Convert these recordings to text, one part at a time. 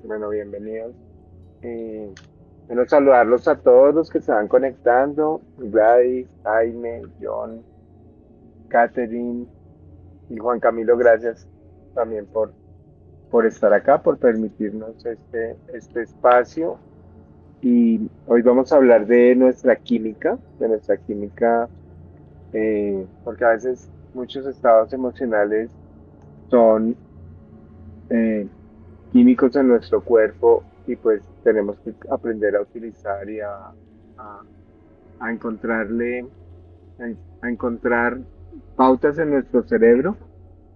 Bueno, bienvenidos. Eh, Bueno, saludarlos a todos los que se van conectando. Gladys, Jaime, John, Catherine y Juan Camilo, gracias también por estar acá, por permitirnos este espacio. Y hoy vamos a hablar de nuestra química, porque a veces muchos estados emocionales son eh, químicos en nuestro cuerpo y pues tenemos que aprender a utilizar a, a encontrarle, a encontrar pautas en nuestro cerebro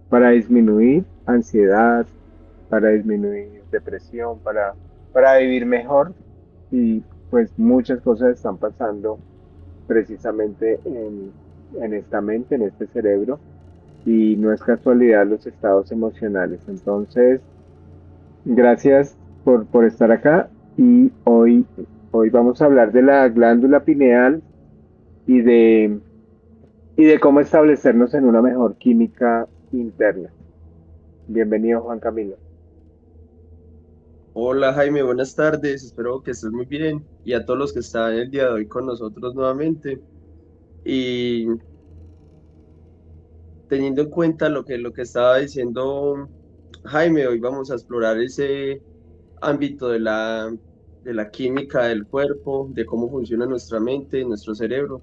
para disminuir ansiedad, para disminuir depresión, para vivir mejor y pues muchas cosas están pasando precisamente en esta mente, en este cerebro y no es casualidad los estados emocionales. Entonces, gracias por estar acá y hoy vamos a hablar de la glándula pineal y de cómo establecernos en una mejor química interna. Bienvenido, Juan Camilo. Hola Jaime, buenas tardes, espero que estés muy bien y a todos los que están el día de hoy con nosotros nuevamente. Y teniendo en cuenta lo que estaba diciendo Jaime, hoy vamos a explorar ese ámbito de la química del cuerpo, de cómo funciona nuestra mente, nuestro cerebro,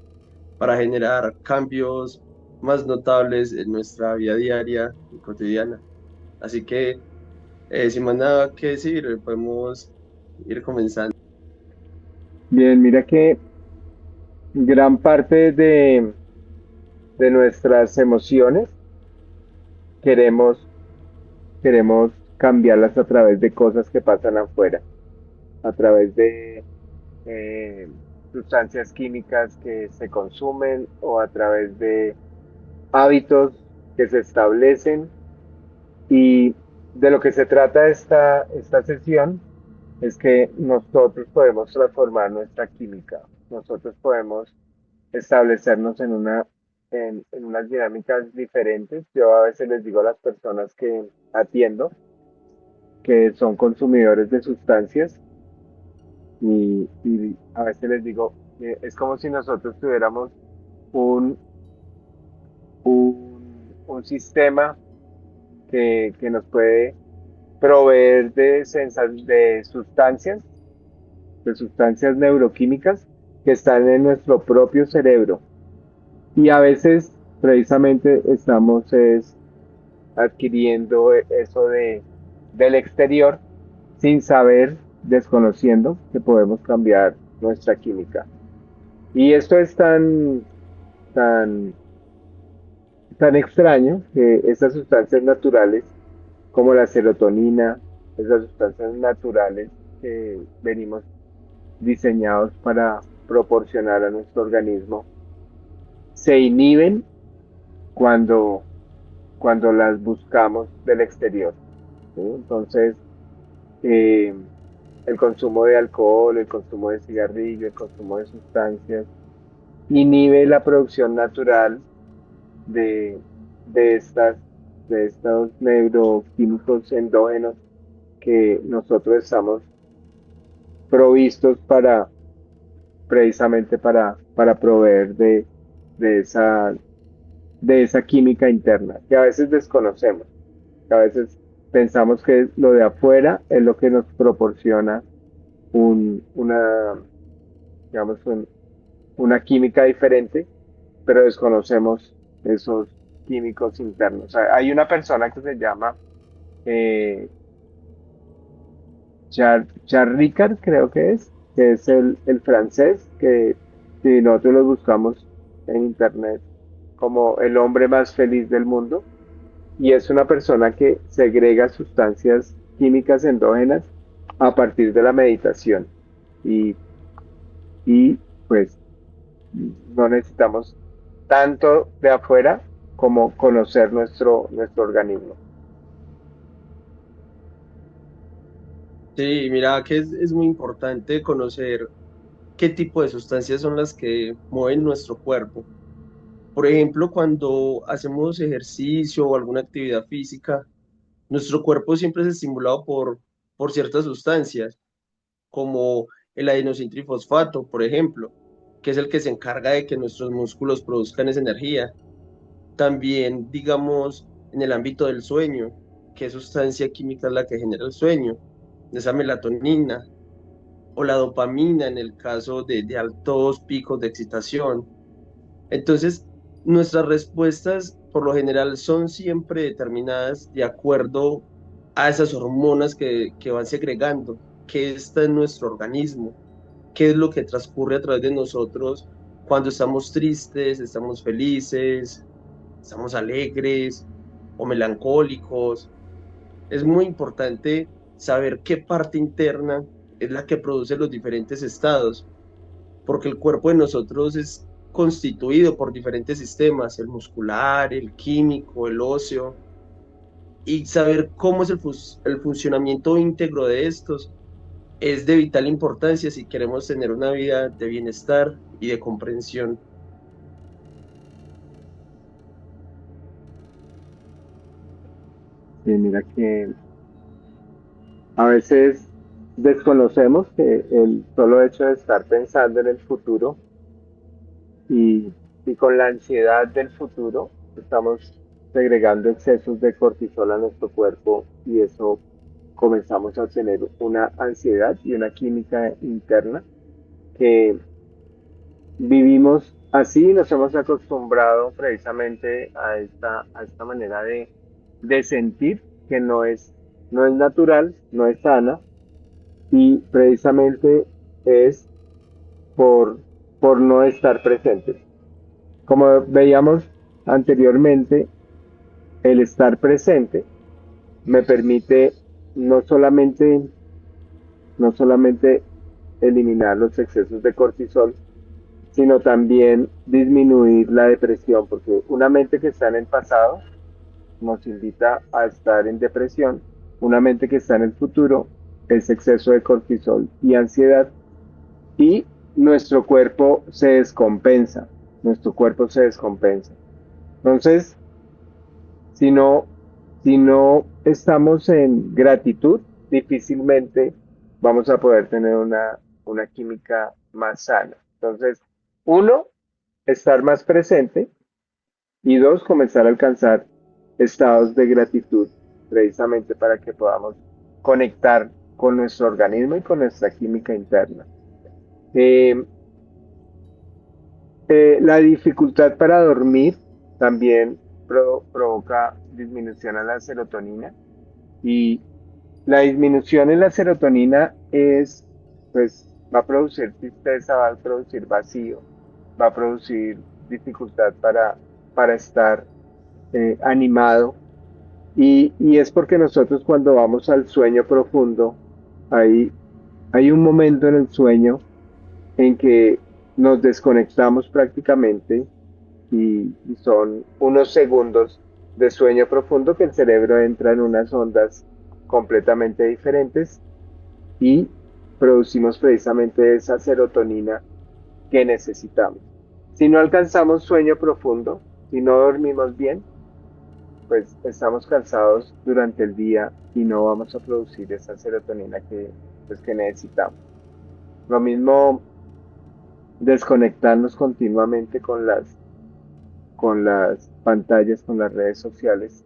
para generar cambios más notables en nuestra vida diaria y cotidiana. Así que, sin más nada que decir, podemos ir comenzando. Bien, mira que gran parte de nuestras emociones queremos, queremos cambiarlas a través de cosas que pasan afuera, a través de eh, sustancias químicas que se consumen o a través de hábitos que se establecen. Y de lo que se trata esta sesión es que nosotros podemos transformar nuestra química, nosotros podemos establecernos en unas dinámicas diferentes. Yo a veces les digo a las personas que atiendo que son consumidores de sustancias y a veces les digo, es como si nosotros tuviéramos un, un sistema que nos puede proveer de sustancias neuroquímicas que están en nuestro propio cerebro. Y a veces precisamente estamos adquiriendo eso del exterior sin saber, desconociendo que podemos cambiar nuestra química. Y esto es tan, tan extraño que estas sustancias naturales, como la serotonina, esas sustancias naturales que venimos diseñados para proporcionar a nuestro organismo, se inhiben cuando, cuando las buscamos del exterior. ¿Sí? Entonces, eh, el consumo de alcohol, el consumo de cigarrillo, el consumo de sustancias, inhibe la producción natural de, de estas, de estos neuroquímicos endógenos que nosotros estamos provistos precisamente para proveer de esa, de esa química interna, que a veces desconocemos, que a veces pensamos que lo de afuera es lo que nos proporciona una, digamos, una química diferente, pero desconocemos esos químicos internos. O sea, hay una persona que se llama eh, Ricard, creo que es el francés, que si nosotros lo buscamos en internet como el hombre más feliz del mundo, y es una persona que segrega sustancias químicas endógenas a partir de la meditación. Y, y pues no necesitamos tanto de afuera como conocer nuestro organismo. Sí, mira que es muy importante conocer qué tipo de sustancias son las que mueven nuestro cuerpo. Por ejemplo, cuando hacemos ejercicio o alguna actividad física, nuestro cuerpo siempre es estimulado por por ciertas sustancias, como el adenosintrifosfato, por ejemplo, que es el que se encarga de que nuestros músculos produzcan esa energía. También, digamos, en el ámbito del sueño, qué sustancia química es la que genera el sueño, esa melatonina o la dopamina en el caso de altos picos de excitación. Entonces, nuestras respuestas por lo general son siempre determinadas de acuerdo a esas hormonas que van segregando, que está en nuestro organismo, qué es lo que transcurre a través de nosotros cuando estamos tristes, estamos felices, estamos alegres o melancólicos. Es muy importante saber qué parte interna es la que produce los diferentes estados, porque el cuerpo de nosotros es constituido por diferentes sistemas, el muscular, el químico, el óseo, y saber cómo es el funcionamiento íntegro de estos es de vital importancia si queremos tener una vida de bienestar y de comprensión. Y mira que a veces desconocemos que el solo hecho de estar pensando en el futuro y, y con la ansiedad del futuro, estamos segregando excesos de cortisol a nuestro cuerpo y eso comenzamos a tener una ansiedad y una química interna que vivimos así, nos hemos acostumbrado precisamente a esta manera de sentir que no es natural, no es sana y precisamente es por, por no estar presentes. Como veíamos anteriormente, el estar presente me permite no solamente, no solamente eliminar los excesos de cortisol, sino también disminuir la depresión, porque una mente que está en el pasado nos invita a estar en depresión, una mente que está en el futuro es exceso de cortisol y ansiedad y nuestro cuerpo se descompensa, nuestro cuerpo se descompensa. Entonces, si no, si no estamos en gratitud, difícilmente vamos a poder tener una química más sana. Entonces, uno, estar más presente y dos, comenzar a alcanzar estados de gratitud precisamente para que podamos conectar con nuestro organismo y con nuestra química interna. Eh, la dificultad para dormir también provoca disminución a la serotonina y la disminución en la serotonina es, pues, va a producir tristeza, va a producir vacío, va a producir dificultad para estar animado y es porque nosotros cuando vamos al sueño profundo, hay, hay un momento en el sueño en que nos desconectamos prácticamente y son unos segundos de sueño profundo que el cerebro entra en unas ondas completamente diferentes y producimos precisamente esa serotonina que necesitamos. Si no alcanzamos sueño profundo, si no dormimos bien, pues estamos cansados durante el día y no vamos a producir esa serotonina pues, que necesitamos. Lo mismo desconectarnos continuamente con las pantallas, con las redes sociales,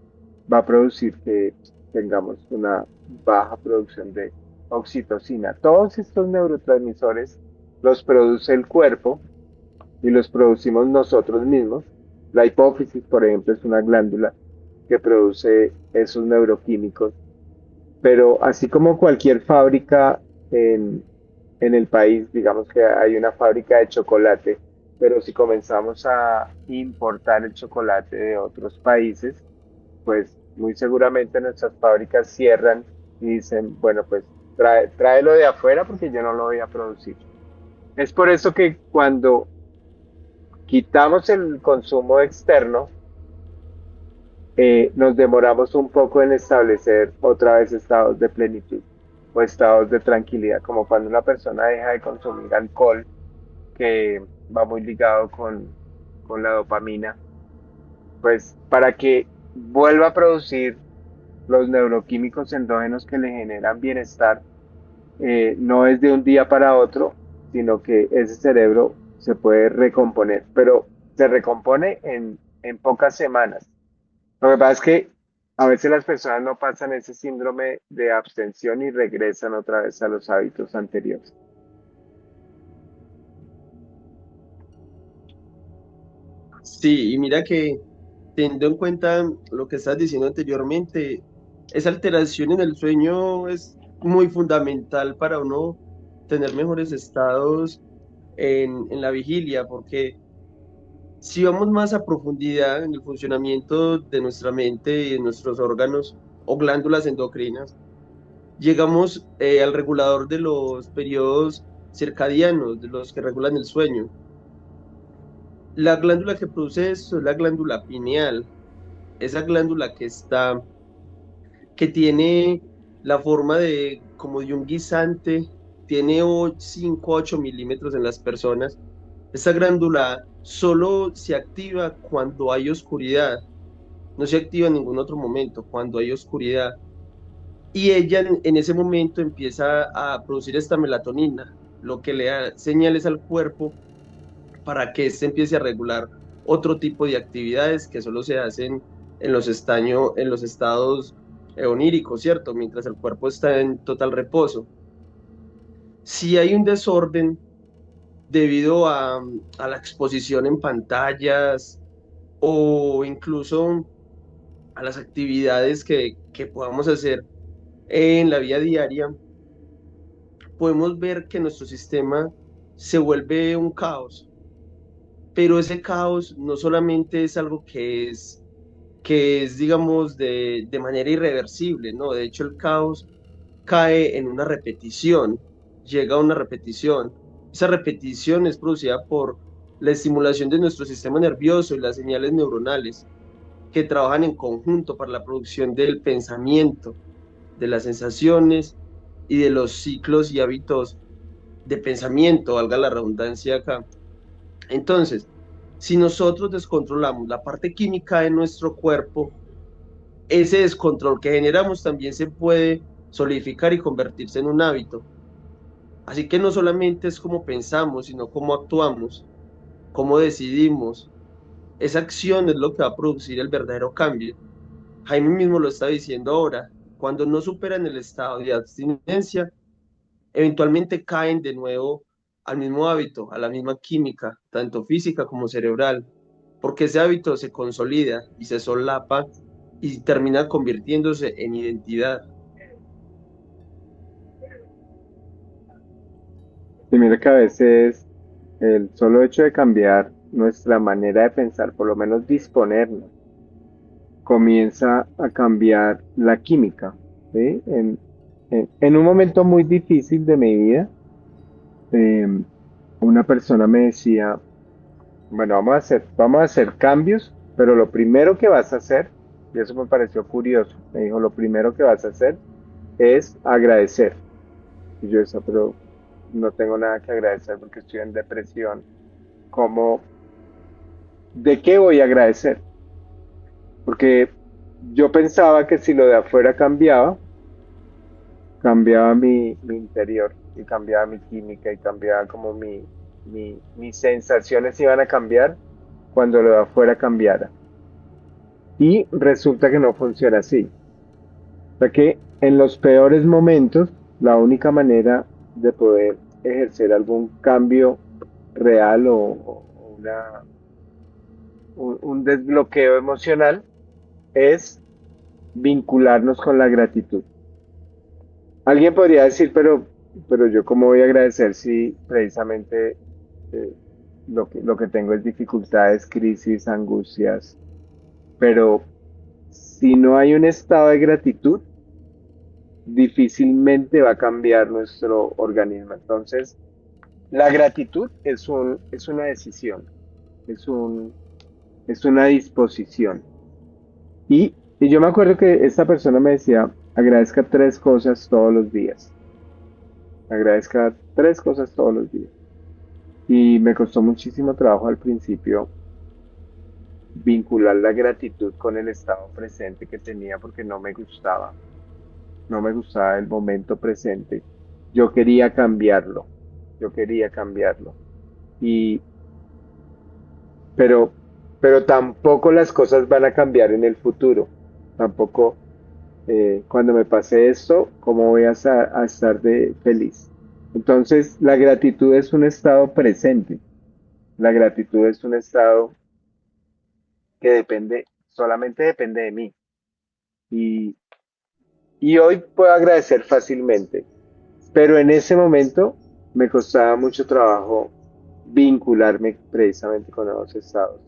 va a producir que tengamos una baja producción de oxitocina. Todos estos neurotransmisores los produce el cuerpo y los producimos nosotros mismos. La hipófisis, por ejemplo, es una glándula que produce esos neuroquímicos, pero así como cualquier fábrica en, en el país, digamos que hay una fábrica de chocolate, pero si comenzamos a importar el chocolate de otros países, pues muy seguramente nuestras fábricas cierran y dicen, bueno, pues tráelo de afuera porque yo no lo voy a producir. Es por eso que cuando quitamos el consumo externo, nos demoramos un poco en establecer otra vez estados de plenitud o estados de tranquilidad, como cuando una persona deja de consumir alcohol, que va muy ligado con la dopamina, pues para que vuelva a producir los neuroquímicos endógenos que le generan bienestar, no es de un día para otro, sino que ese cerebro se puede recomponer, pero se recompone en pocas semanas. Lo que pasa es que a veces las personas no pasan ese síndrome de abstención y regresan otra vez a los hábitos anteriores. Sí, y mira que teniendo en cuenta lo que estás diciendo anteriormente, esa alteración en el sueño es muy fundamental para uno tener mejores estados en la vigilia, porque si vamos más a profundidad en el funcionamiento de nuestra mente y de nuestros órganos o glándulas endocrinas, llegamos al regulador de los periodos circadianos, de los que regulan el sueño. La glándula que produce esto es la glándula pineal, esa glándula que tiene la forma de como de un guisante, tiene 5 o 8 milímetros en las personas. Esa glándula solo se activa cuando hay oscuridad, no se activa en ningún otro momento, cuando hay oscuridad. Y ella en ese momento empieza a producir esta melatonina, lo que le da señales al cuerpo para que éste empiece a regular otro tipo de actividades que solo se hacen en los estados oníricos, ¿cierto? Mientras el cuerpo está en total reposo. Si hay un desorden debido a la exposición en pantallas o incluso a las actividades que podamos hacer en la vida diaria, podemos ver que nuestro sistema se vuelve un caos, pero ese caos no solamente es algo que es digamos, de manera irreversible, ¿no? De hecho, el caos cae en una repetición, llega a una repetición. Esa repetición es producida por la estimulación de nuestro sistema nervioso y las señales neuronales que trabajan en conjunto para la producción del pensamiento, de las sensaciones y de los ciclos y hábitos de pensamiento, valga la redundancia acá. Entonces, si nosotros descontrolamos la parte química de nuestro cuerpo, ese descontrol que generamos también se puede solidificar y convertirse en un hábito. Así que no solamente es cómo pensamos, sino cómo actuamos, cómo decidimos. Esa acción es lo que va a producir el verdadero cambio. Jaime mismo lo está diciendo ahora. Cuando no superan el estado de abstinencia, eventualmente caen de nuevo al mismo hábito, a la misma química, tanto física como cerebral, porque ese hábito se consolida y se solapa y termina convirtiéndose en identidad. Y mira que a veces el solo hecho de cambiar nuestra manera de pensar, por lo menos disponernos, comienza a cambiar la química, ¿sí? En un momento muy difícil de mi vida, eh, una persona me decía, bueno, vamos a hacer cambios, pero lo primero que vas a hacer, y eso me pareció curioso, me dijo, lo primero que vas a hacer es agradecer. Y yo decía, pero no tengo nada que agradecer porque estoy en depresión. ¿Cómo, de qué voy a agradecer? Porque yo pensaba que si lo de afuera cambiaba, cambiaba mi interior y cambiaba mi química y cambiaba como mis sensaciones iban a cambiar cuando lo de afuera cambiara. Y resulta que no funciona así. O sea que en los peores momentos, la única manera de poder ejercer algún cambio real o un desbloqueo emocional es vincularnos con la gratitud. Alguien podría decir, pero yo cómo voy a agradecer si precisamente eh, lo que tengo es dificultades, crisis, angustias, pero si no hay un estado de gratitud, difícilmente va a cambiar nuestro organismo. Entonces, la gratitud es una decisión, es es una disposición. Y yo me acuerdo que esta persona me decía, agradezca tres cosas todos los días, agradezca tres cosas todos los días. Y me costó muchísimo trabajo al principio vincular la gratitud con el estado presente que tenía porque no me gustaba el momento presente. Yo quería cambiarlo, yo quería cambiarlo. Y, pero, pero tampoco las cosas van a cambiar en el futuro. Tampoco, cuando me pase esto, ¿cómo voy a estar de feliz? Entonces, la gratitud es un estado presente. La gratitud es un estado que solamente depende de mí. Y, y hoy puedo agradecer fácilmente, pero en ese momento me costaba mucho trabajo vincularme precisamente con los estados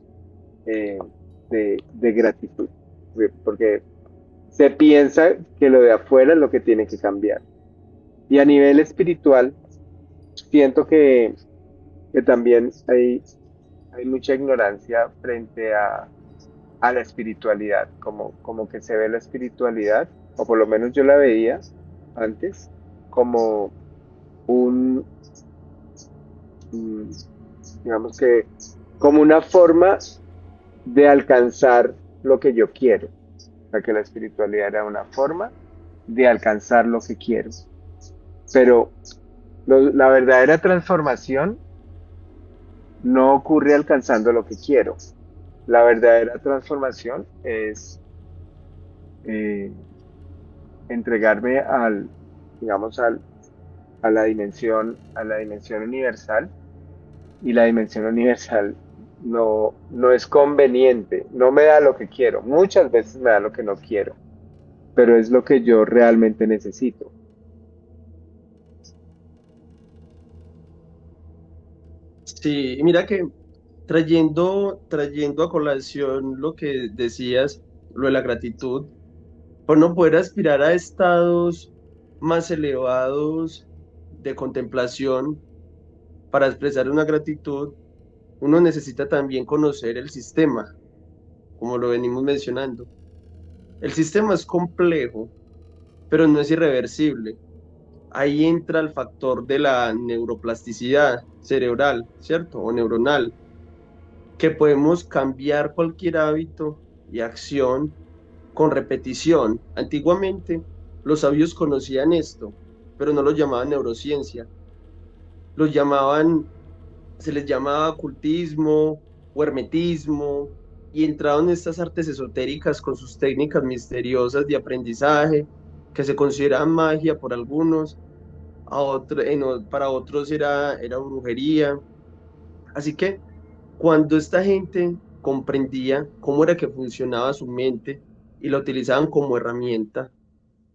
eh, de gratitud, porque se piensa que lo de afuera es lo que tiene que cambiar. Y a nivel espiritual, siento que también hay mucha ignorancia frente a la espiritualidad, como que se ve la espiritualidad, o por lo menos yo la veía antes, como un, mm, digamos que, como una forma de alcanzar lo que yo quiero. O sea, que la espiritualidad era una forma de alcanzar lo que quiero. Pero la verdadera transformación no ocurre alcanzando lo que quiero. La verdadera transformación es eh, entregarme digamos, a la dimensión universal, y la dimensión universal no es conveniente, no me da lo que quiero, muchas veces me da lo que no quiero, pero es lo que yo realmente necesito. Sí, y mira que trayendo a colación lo que decías, lo de la gratitud, por no poder aspirar a estados más elevados de contemplación para expresar una gratitud, uno necesita también conocer el sistema, como lo venimos mencionando. El sistema es complejo, pero no es irreversible. Ahí entra el factor de la neuroplasticidad cerebral, ¿cierto? O neuronal, que podemos cambiar cualquier hábito y acción con repetición. Antiguamente, los sabios conocían esto, pero no lo llamaban neurociencia. Lo llamaban, se les llamaba ocultismo o hermetismo, y entraron estas artes esotéricas con sus técnicas misteriosas de aprendizaje, que se consideraban magia por algunos, para otros era brujería. Así que cuando esta gente comprendía cómo era que funcionaba su mente y la utilizaban como herramienta,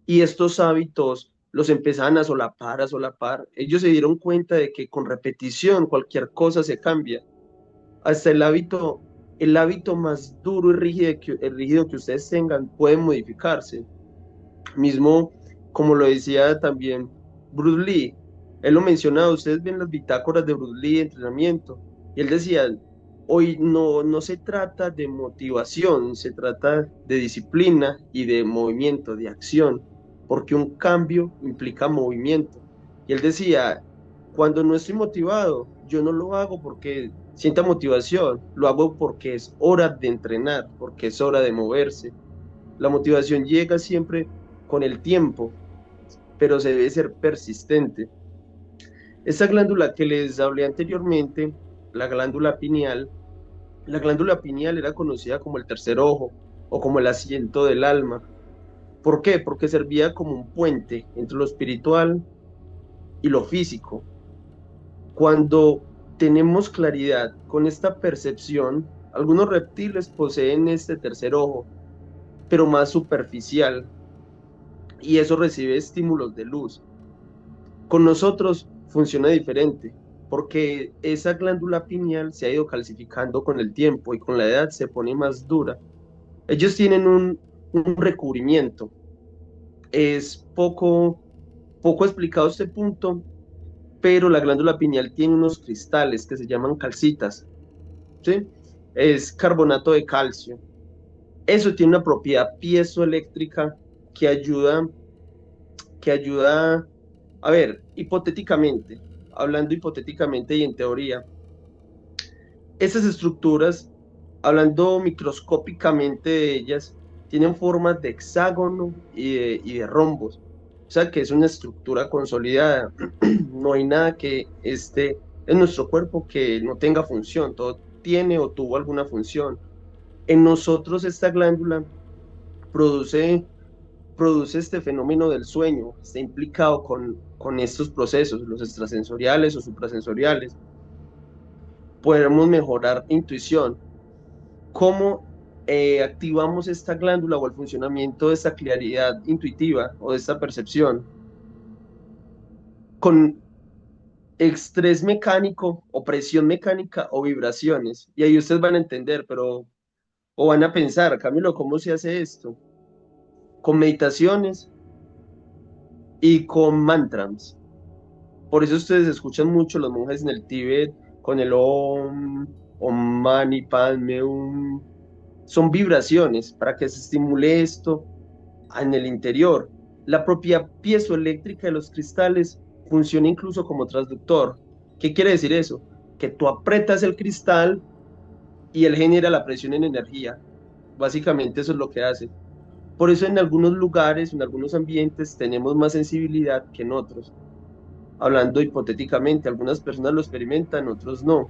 y estos hábitos los empezaban a solapar, ellos se dieron cuenta de que con repetición cualquier cosa se cambia. Hasta el hábito más duro y rígido que ustedes tengan puede modificarse. Mismo, como lo decía también Bruce Lee, él lo mencionaba, ustedes ven las bitácoras de Bruce Lee de entrenamiento, y él decía, hoy no se trata de motivación, se trata de disciplina y de movimiento, de acción, porque un cambio implica movimiento. Y él decía, cuando no estoy motivado, yo no lo hago porque sienta motivación, lo hago porque es hora de entrenar, porque es hora de moverse. La motivación llega siempre con el tiempo, pero se debe ser persistente. Esta glándula que les hablé anteriormente, la glándula pineal, la glándula pineal era conocida como el tercer ojo o como el asiento del alma. ¿Por qué? Porque servía como un puente entre lo espiritual y lo físico. Cuando tenemos claridad con esta percepción, algunos reptiles poseen este tercer ojo, pero más superficial, y eso recibe estímulos de luz. Con nosotros funciona diferente, porque esa glándula pineal se ha ido calcificando con el tiempo y con la edad se pone más dura. Ellos tienen un recubrimiento. Es poco explicado este punto, pero la glándula pineal tiene unos cristales que se llaman calcitas, ¿sí? Es carbonato de calcio. Eso tiene una propiedad piezoeléctrica que ayuda, a ver, hipotéticamente, hablando hipotéticamente y en teoría, esas estructuras hablando microscópicamente de ellas, tienen formas de hexágono y de rombos. O sea que es una estructura consolidada. No hay nada que esté en nuestro cuerpo que no tenga función. Todo tiene o tuvo alguna función. En nosotros esta glándula produce, produce este fenómeno del sueño. Está implicado con estos procesos, los extrasensoriales o suprasensoriales. Podemos mejorar intuición. ¿Cómo activamos esta glándula o el funcionamiento de esta claridad intuitiva o de esta percepción? Con estrés mecánico o presión mecánica o vibraciones. Y ahí ustedes van a entender, pero, o van a pensar, Camilo, ¿cómo se hace esto? Con meditaciones y con mantras. Por eso ustedes escuchan mucho los monjes en el Tíbet con el Om Mani Padme Hum. Son vibraciones para que se estimule esto en el interior. La propia piezoeléctrica de los cristales funciona incluso como transductor. ¿Qué quiere decir eso? Que tú apretas el cristal y él genera la presión en energía. Básicamente eso es lo que hace. Por eso en algunos lugares, en algunos ambientes, tenemos más sensibilidad que en otros. Hablando hipotéticamente, algunas personas lo experimentan, otros no.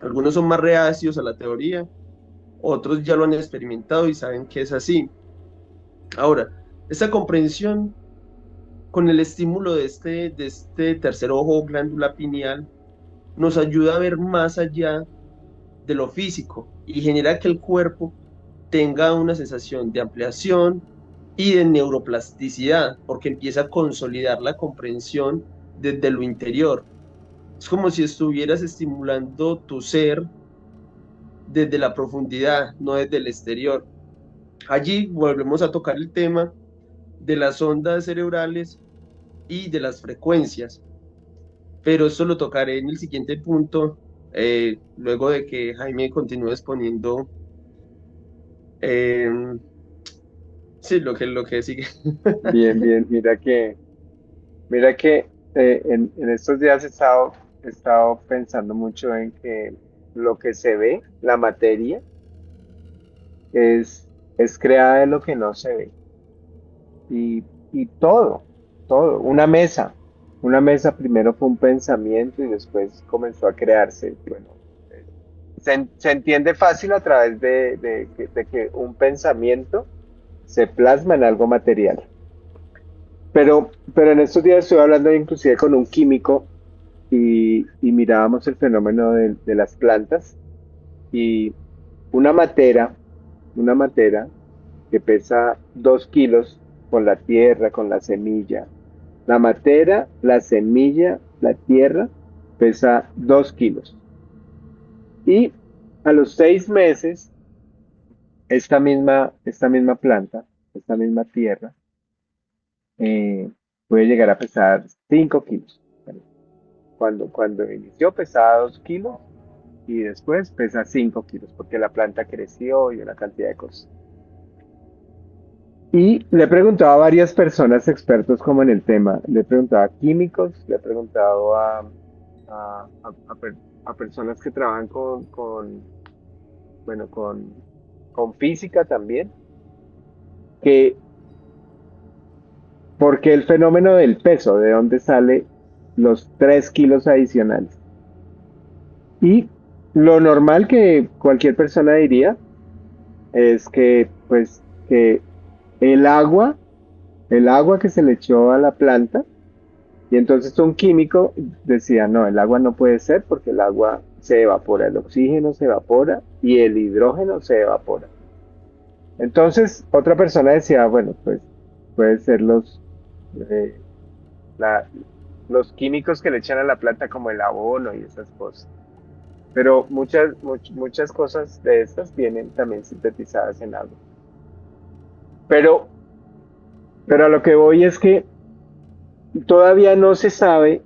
Algunos son más reacios a la teoría, otros ya lo han experimentado y saben que es así. Ahora, esta comprensión con el estímulo de este tercer ojo, glándula pineal, nos ayuda a ver más allá de lo físico y genera que el cuerpo tenga una sensación de ampliación y de neuroplasticidad, porque empieza a consolidar la comprensión desde lo interior. Es como si estuvieras estimulando tu ser desde la profundidad, no desde el exterior. Allí volvemos a tocar el tema de las ondas cerebrales y de las frecuencias, pero eso lo tocaré en el siguiente punto, luego de que Jaime continúe exponiendo, eh, sí, lo que sigue. Bien, bien, mira que en estos días he estado pensando mucho en que lo que se ve, la materia, es creada de lo que no se ve. Y todo, una mesa primero fue un pensamiento y después comenzó a crearse. Bueno, eh, se entiende fácil a través de que un pensamiento se plasma en algo material. Pero en estos días estuve hablando inclusive con un químico y mirábamos el fenómeno de las plantas y una matera, una matera que pesa 2 kilos con la tierra, con la semilla. La matera, la semilla, la tierra pesa 2 kilos. Y a los 6 meses, esta misma planta, esta misma tierra, eh, puede llegar a pesar 5 kilos. Cuando inició pesaba 2 kilos y después pesa 5 kilos porque la planta creció y una cantidad de cosas. Y le he preguntado a varias personas expertos como en el tema. Le he preguntado a químicos, le he preguntado a personas que trabajan bueno, con física también, que por qué el fenómeno del peso, de dónde sale los 3 kilos adicionales. Y lo normal que cualquier persona diría es que, pues, que el agua, el agua que se le echó a la planta, y entonces un químico decía, no, el agua no puede ser porque el agua se evapora, el oxígeno se evapora y el hidrógeno se evapora. Entonces otra persona decía, bueno, pues puede ser eh, la- los químicos que le echan a la planta como el abono y esas cosas. Pero muchas cosas de estas vienen también sintetizadas en agua. Pero, pero a lo que voy es que todavía no se sabe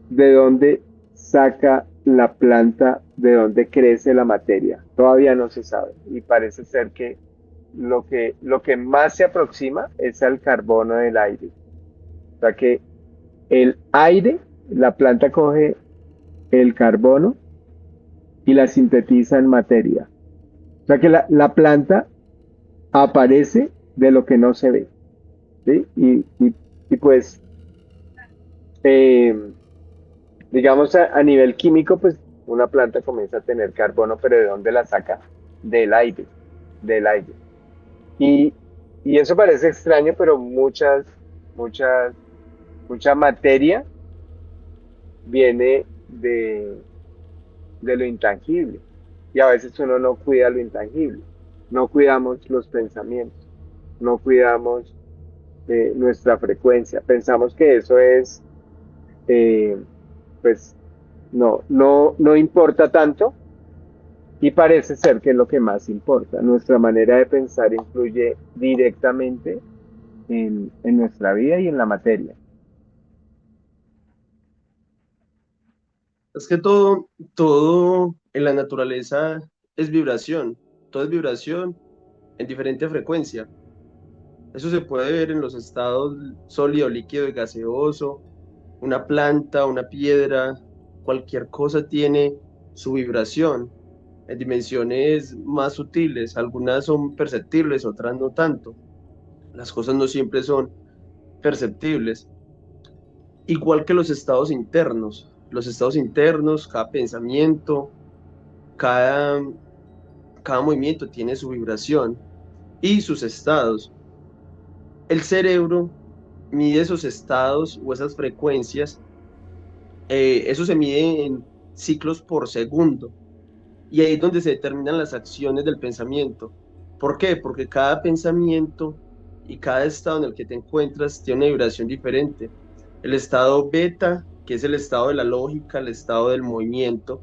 de dónde saca la planta, de dónde crece la materia. Todavía no se sabe. Y parece ser que lo que más se aproxima es al carbono del aire. O sea que el aire, la planta coge el carbono y la sintetiza en materia. O sea que la planta aparece de lo que no se ve, ¿sí? Y pues, eh, digamos, a nivel químico, pues una planta comienza a tener carbono, pero ¿de dónde la saca? Del aire, del aire. Y, y eso parece extraño, pero muchas, mucha materia viene de lo intangible. Y a veces uno no cuida lo intangible. No cuidamos los pensamientos, no cuidamos nuestra frecuencia. Pensamos que eso es, eh, pues, no importa tanto y parece ser que es lo que más importa. Nuestra manera de pensar influye directamente en nuestra vida y en la materia. Es que todo en la naturaleza es vibración, todo es vibración en diferente frecuencia. Eso se puede ver en los estados sólido, líquido y gaseoso. Una planta, una piedra, cualquier cosa tiene su vibración en dimensiones más sutiles. Algunas son perceptibles, otras no tanto. Las cosas no siempre son perceptibles. Igual que los estados internos. Los estados internos, cada pensamiento, cada, cada movimiento tiene su vibración y sus estados. El cerebro mide esos estados o esas frecuencias. Eso se mide en ciclos por segundo. Y ahí es donde se determinan las acciones del pensamiento. ¿Por qué? Porque cada pensamiento y cada estado en el que te encuentras tiene una vibración diferente. El estado beta, que es el estado de la lógica, el estado del movimiento,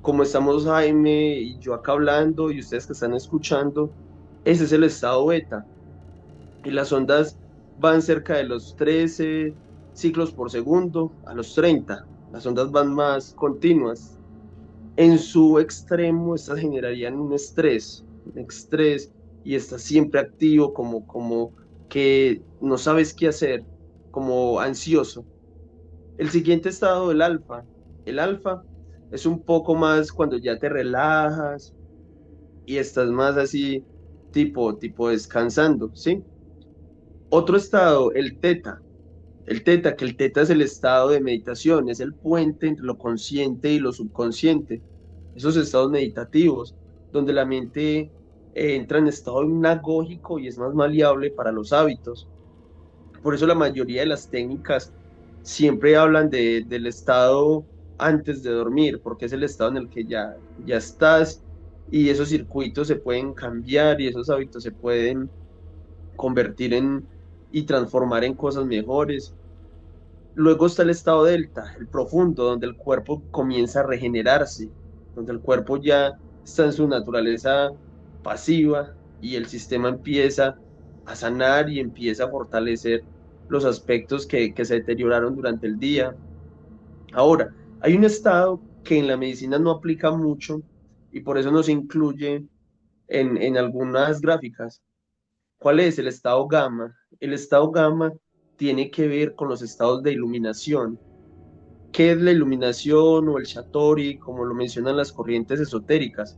como estamos Jaime y yo acá hablando y ustedes que están escuchando, ese es el estado beta. Y las ondas van cerca de los 13 ciclos por segundo a los 30. Las ondas van más continuas. En su extremo, estas generarían un estrés y estás siempre activo, como que no sabes qué hacer, como ansioso. El siguiente estado, el alfa. El alfa es un poco más cuando ya te relajas y estás más así, tipo descansando, ¿sí? Otro estado, el teta. El teta, que el teta es el estado de meditación, es el puente entre lo consciente y lo subconsciente. Esos estados meditativos, donde la mente entra en estado hipnagógico y es más maleable para los hábitos. Por eso la mayoría de las técnicas siempre hablan del estado antes de dormir, porque es el estado en el que ya estás y esos circuitos se pueden cambiar y esos hábitos se pueden convertir en y transformar en cosas mejores. Luego está el estado delta, el profundo, donde el cuerpo comienza a regenerarse, donde el cuerpo ya está en su naturaleza pasiva y el sistema empieza a sanar y empieza a fortalecer los aspectos que se deterioraron durante el día. Ahora, hay un estado que en la medicina no aplica mucho y por eso no se incluye en algunas gráficas. ¿Cuál es el estado gamma? El estado gamma tiene que ver con los estados de iluminación. ¿Qué es la iluminación o el Shatori, como lo mencionan las corrientes esotéricas?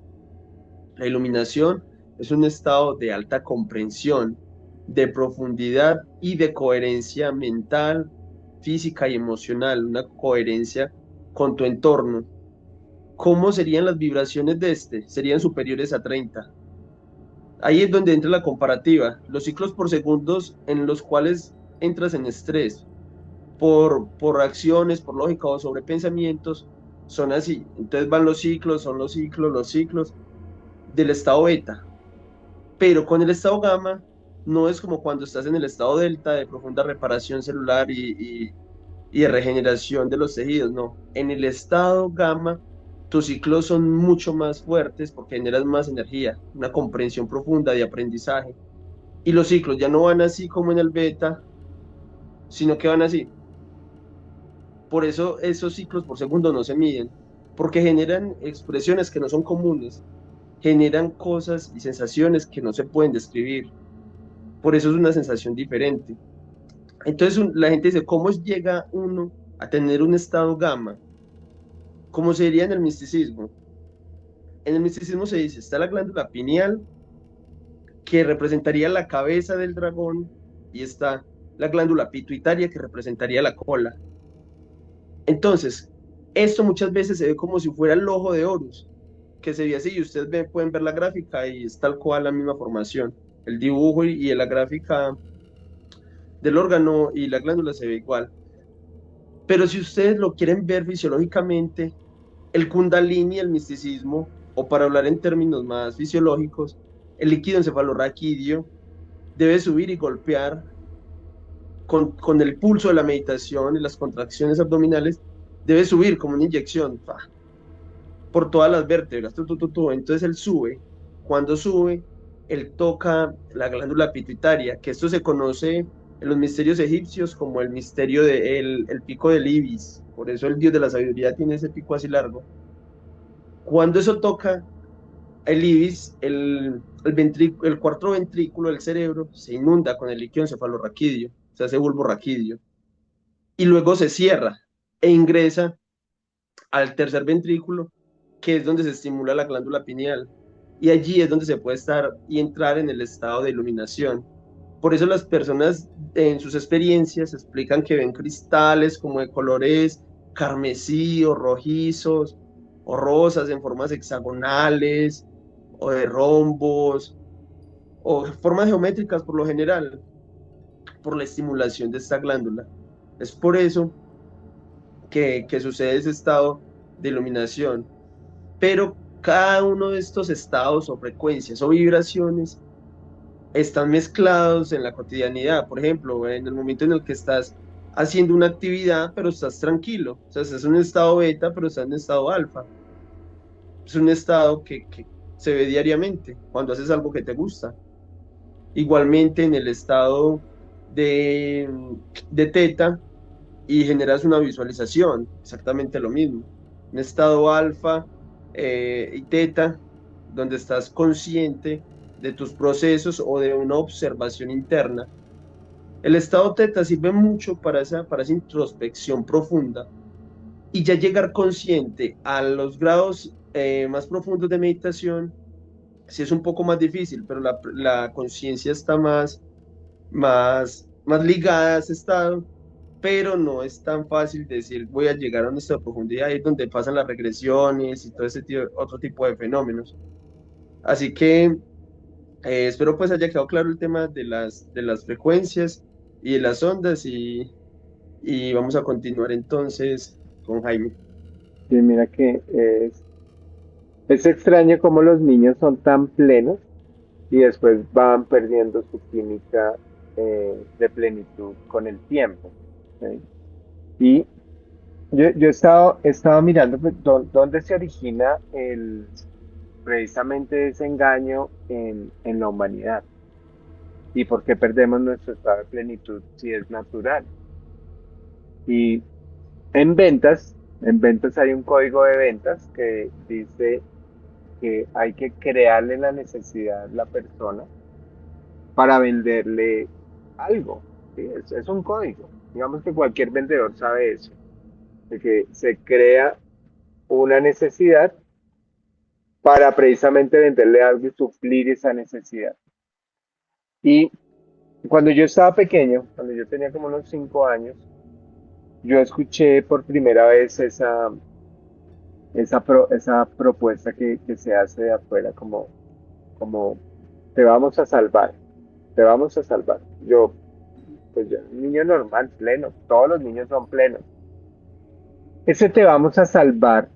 La iluminación es un estado de alta comprensión, de profundidad y de coherencia mental, física y emocional, una coherencia con tu entorno. ¿Cómo serían las vibraciones de este? Serían superiores a 30. Ahí es donde entra la comparativa, los ciclos por segundos en los cuales entras en estrés por acciones, por lógica o sobre pensamientos, son así. Entonces van los ciclos, son los ciclos del estado beta. Pero con el estado gamma no es como cuando estás en el estado delta de profunda reparación celular y de regeneración de los tejidos, no. En el estado gamma tus ciclos son mucho más fuertes porque generas más energía, una comprensión profunda de aprendizaje. Y los ciclos ya no van así como en el beta, sino que van así. Por eso esos ciclos por segundo no se miden, porque generan expresiones que no son comunes, generan cosas y sensaciones que no se pueden describir. Por eso es una sensación diferente. Entonces la gente dice, ¿cómo llega uno a tener un estado gamma? ¿Cómo sería en el misticismo? En el misticismo se dice, está la glándula pineal, que representaría la cabeza del dragón, y está la glándula pituitaria, que representaría la cola. Entonces, esto muchas veces se ve como si fuera el ojo de Horus, que se ve así, y ustedes pueden ver la gráfica y es tal cual la misma formación. El dibujo y la gráfica del órgano y la glándula se ve igual. Pero si ustedes lo quieren ver fisiológicamente, el kundalini, el misticismo, o para hablar en términos más fisiológicos, el líquido encefalorraquídeo debe subir y golpear con el pulso de la meditación y las contracciones abdominales, debe subir como una inyección por todas las vértebras. Entonces él sube. Cuando sube, él toca la glándula pituitaria, que esto se conoce en los misterios egipcios como el misterio del el pico del ibis. Por eso el dios de la sabiduría tiene ese pico así largo. Cuando eso toca el ibis, el cuarto ventrículo del cerebro se inunda con el líquido encefalorraquídeo, se hace bulbo raquídeo, y luego se cierra e ingresa al tercer ventrículo, que es donde se estimula la glándula pineal. Y allí es donde se puede estar y entrar en el estado de iluminación. Por eso las personas en sus experiencias explican que ven cristales como de colores carmesí o rojizos o rosas en formas hexagonales o de rombos o formas geométricas por lo general, por la estimulación de esta glándula. Es por eso que sucede ese estado de iluminación. Pero cada uno de estos estados o frecuencias o vibraciones están mezclados en la cotidianidad. Por ejemplo, en el momento en el que estás haciendo una actividad, pero estás tranquilo. O sea, estás en un estado beta, pero estás en un estado alfa. Es un estado que se ve diariamente cuando haces algo que te gusta. Igualmente en el estado de, de teta y generas una visualización, exactamente lo mismo. Un estado alfa y teta, donde estás consciente de tus procesos o de una observación interna. El estado teta sirve mucho para esa introspección profunda y ya llegar consciente a los grados más profundos de meditación, sí es un poco más difícil, pero la conciencia está más ligada a ese estado, pero no es tan fácil decir voy a llegar a nuestra profundidad, ahí es donde pasan las regresiones y todo ese otro tipo de fenómenos. Así que espero pues haya quedado claro el tema de las frecuencias y de las ondas y vamos a continuar entonces con Jaime. Sí, mira que es extraño cómo los niños son tan plenos y después van perdiendo su química de plenitud con el tiempo. ¿Sí? Y yo he estado mirando pues, dónde se origina precisamente ese engaño en la humanidad y por qué perdemos nuestro estado de plenitud si es natural. Y en ventas hay un código de ventas que dice que hay que crearle la necesidad a la persona para venderle algo. ¿Sí? Es un código. Digamos que cualquier vendedor sabe eso, de que se crea una necesidad para precisamente venderle algo y suplir esa necesidad. Y cuando yo estaba pequeño, cuando yo tenía como unos 5 años, yo escuché por primera vez esa propuesta que se hace de afuera, como te vamos a salvar, te vamos a salvar. Pues yo, un niño normal, pleno, todos los niños son plenos. Ese te vamos a salvar,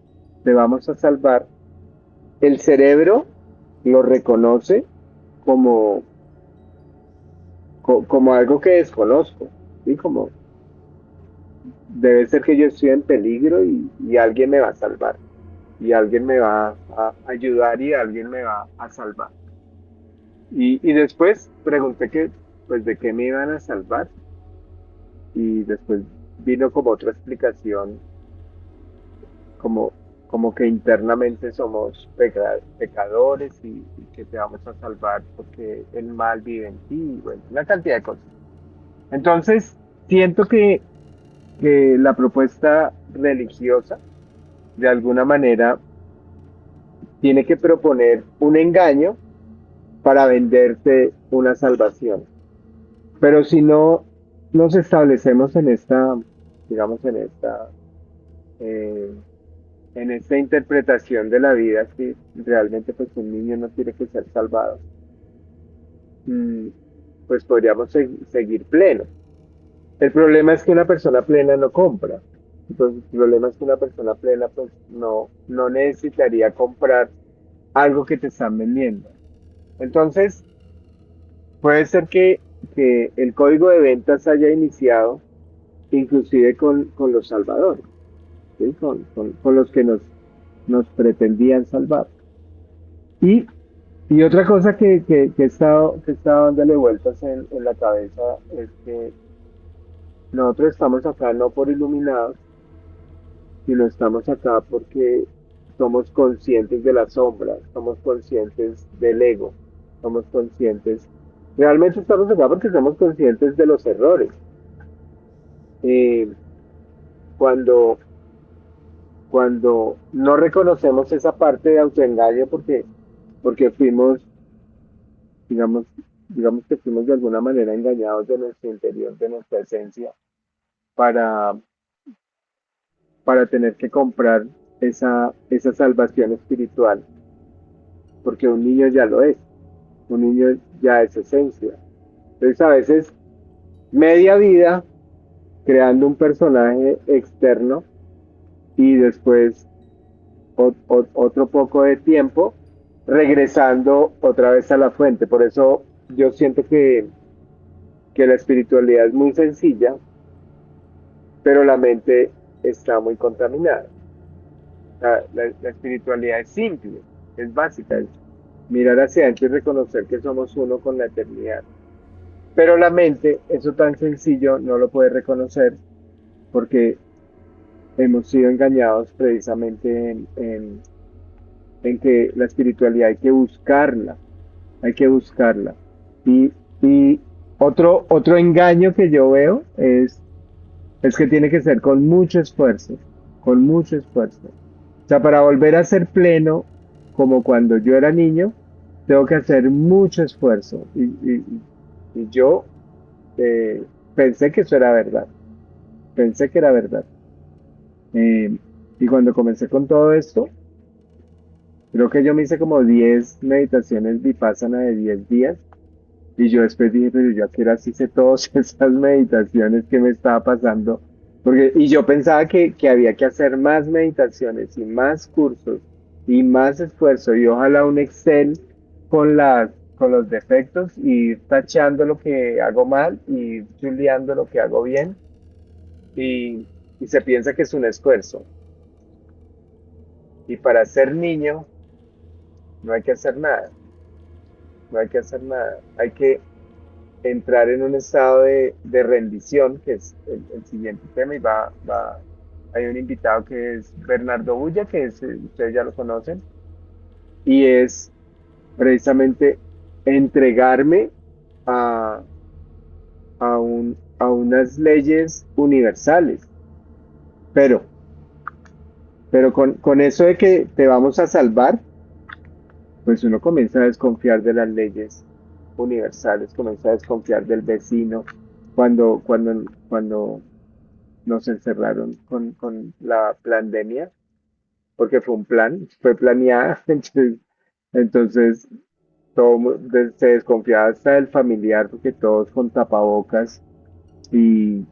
el cerebro lo reconoce como, como algo que desconozco, ¿sí? Como debe ser que yo estoy en peligro y alguien me va a salvar, y alguien me va a ayudar y alguien me va a salvar. Y después pregunté pues, de qué me iban a salvar, y después vino como otra explicación como, como que internamente somos pecadores y que te vamos a salvar porque el mal vive en ti, y bueno, una cantidad de cosas. Entonces, siento que la propuesta religiosa, de alguna manera, tiene que proponer un engaño para venderte una salvación. Pero si no nos establecemos en esta, digamos, eh, en esta interpretación de la vida, que realmente pues un niño no tiene que ser salvado, mm, pues podríamos seguir pleno. El problema es que una persona plena no compra. Entonces, el problema es que una persona plena pues no necesitaría comprar algo que te están vendiendo. Entonces, puede ser que el código de ventas haya iniciado inclusive con los salvadores, ¿sí? Con los que nos pretendían salvar. Y, y otra cosa que he estado dándole vueltas en la cabeza es que nosotros estamos acá no por iluminados, sino estamos acá porque somos conscientes de la sombra, somos conscientes del ego, somos conscientes, realmente estamos acá porque somos conscientes de los errores. Eh, cuando, cuando no reconocemos esa parte de autoengaño porque fuimos, digamos, digamos que fuimos de alguna manera engañados de nuestro interior, de nuestra esencia, para, para tener que comprar esa salvación espiritual, porque un niño ya lo es, un niño ya es esencia. Entonces a veces media vida creando un personaje externo y después otro poco de tiempo regresando otra vez a la fuente. Por eso yo siento que la espiritualidad es muy sencilla, pero la mente está muy contaminada. La espiritualidad es simple, es básica, es mirar hacia adentro y reconocer que somos uno con la eternidad. Pero la mente, eso tan sencillo, no lo puede reconocer porque hemos sido engañados precisamente en que la espiritualidad hay que buscarla. Y, y otro engaño que yo veo es que tiene que ser con mucho esfuerzo. O sea, para volver a ser pleno, como cuando yo era niño, tengo que hacer mucho esfuerzo. Y yo pensé que eso era verdad, pensé que era verdad. Eh, y cuando comencé con todo esto, creo que yo me hice como 10 meditaciones vipassana de 10 días. Y yo después dije, pero yo aquí ahora sí hice todas esas meditaciones que me estaba pasando. Y yo pensaba que había que hacer más meditaciones y más cursos y más esfuerzo y ojalá un Excel con los defectos y ir tachando lo que hago mal y ir chuleando lo que hago bien y se piensa que es un esfuerzo. Y para ser niño no hay que hacer nada, no hay que hacer nada. Hay que entrar en un estado de rendición, que es el siguiente tema, hay un invitado que es Bernardo Bulla, ustedes ya lo conocen, y es precisamente entregarme a, a unas leyes universales, pero, pero con eso de que te vamos a salvar, pues uno comienza a desconfiar de las leyes universales, comienza a desconfiar del vecino, cuando nos encerraron con la pandemia, porque fue un plan, fue planeada, entonces se desconfiaba hasta del familiar, porque todos con tapabocas y,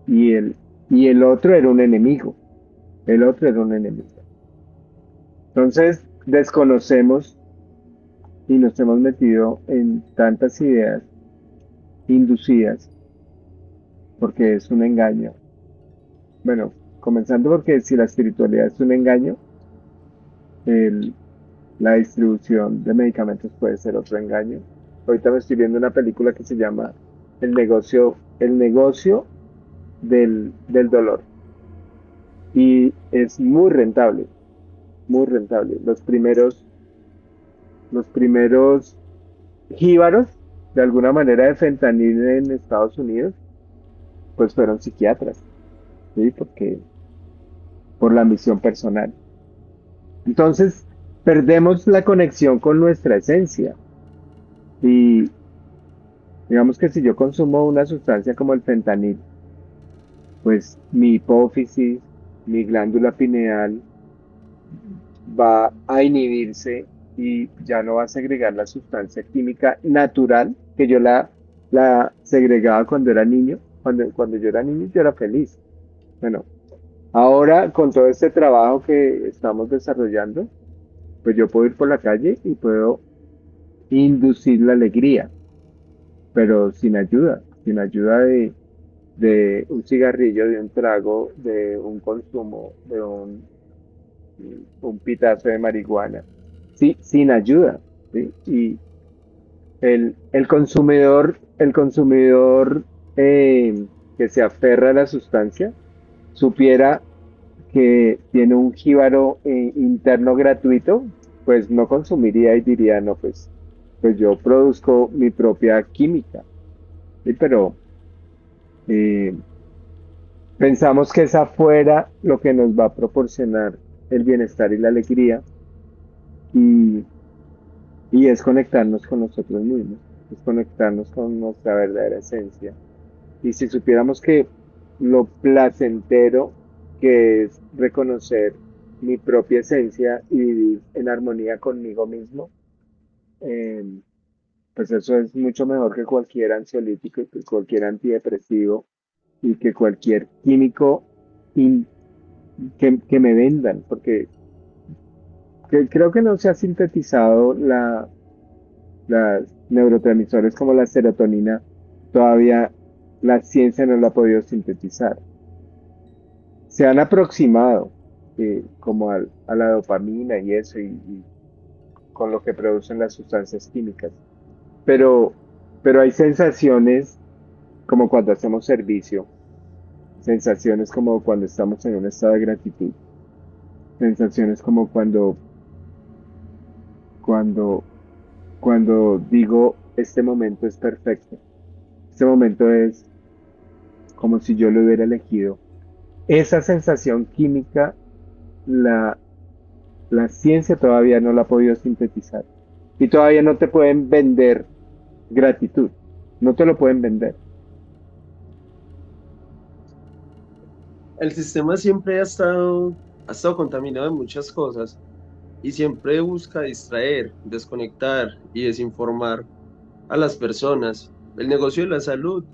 y, el, y el otro era un enemigo, el otro era un enemigo. Entonces desconocemos y nos hemos metido en tantas ideas inducidas porque es un engaño. Bueno, comenzando porque si la espiritualidad es un engaño, el, la distribución de medicamentos puede ser otro engaño. Ahorita me estoy viendo una película que se llama El negocio del dolor. Y es muy rentable, muy rentable. Los primeros jíbaros, de alguna manera, de fentanil en Estados Unidos, pues fueron psiquiatras, ¿sí? Por la misión personal. Entonces, perdemos la conexión con nuestra esencia. Y digamos que si yo consumo una sustancia como el fentanil, pues mi hipófisis, mi glándula pineal va a inhibirse y ya no va a segregar la sustancia química natural que yo la segregaba cuando era niño. Cuando yo era niño yo era feliz. Bueno, ahora con todo este trabajo que estamos desarrollando, pues yo puedo ir por la calle y puedo inducir la alegría, pero sin ayuda de un cigarrillo, de un trago, de un consumo, de un pitazo de marihuana, sí, sin ayuda, ¿sí? Y el consumidor que se aferra a la sustancia supiera que tiene un jíbaro interno gratuito, pues no consumiría y diría, no, pues yo produzco mi propia química, ¿sí? Pero eh, pensamos que es afuera lo que nos va a proporcionar el bienestar y la alegría y, y es conectarnos con nosotros mismos, es conectarnos con nuestra verdadera esencia. Y si supiéramos que lo placentero que es reconocer mi propia esencia y vivir en armonía conmigo mismo, eh, pues eso es mucho mejor que cualquier ansiolítico, que cualquier antidepresivo y que cualquier químico in- que me vendan, porque creo que no se ha sintetizado las neurotransmisores como la serotonina, todavía la ciencia no la ha podido sintetizar. Se han aproximado como a la dopamina y eso, y con lo que producen las sustancias químicas, pero, pero hay sensaciones como cuando hacemos servicio, sensaciones como cuando estamos en un estado de gratitud, sensaciones como cuando, cuando digo, este momento es perfecto, este momento es como si yo lo hubiera elegido. Esa sensación química, la, la ciencia todavía no la ha podido sintetizar y todavía no te pueden vender gratitud, no te lo pueden vender. El sistema siempre ha estado contaminado de muchas cosas y siempre busca distraer, desconectar y desinformar a las personas. El negocio de la salud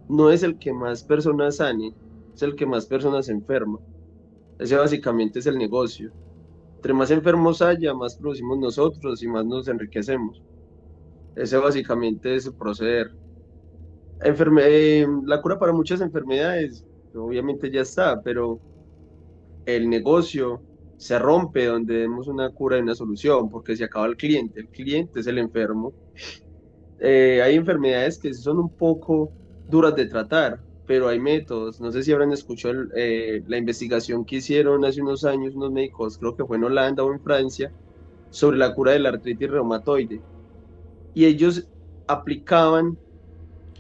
no es el que más personas sane, es el que más personas enferma. Ese básicamente es el negocio. Entre más enfermos haya, más producimos nosotros y más nos enriquecemos. Ese básicamente es su proceder. La cura para muchas enfermedades, obviamente ya está, pero el negocio se rompe donde vemos una cura y una solución, porque se acaba el cliente es el enfermo. Hay enfermedades que sí son un poco duras de tratar, pero hay métodos. No sé si habrán escuchado la investigación que hicieron hace unos años unos médicos, creo que fue en Holanda o en Francia, sobre la cura de la artritis reumatoide. Y ellos aplicaban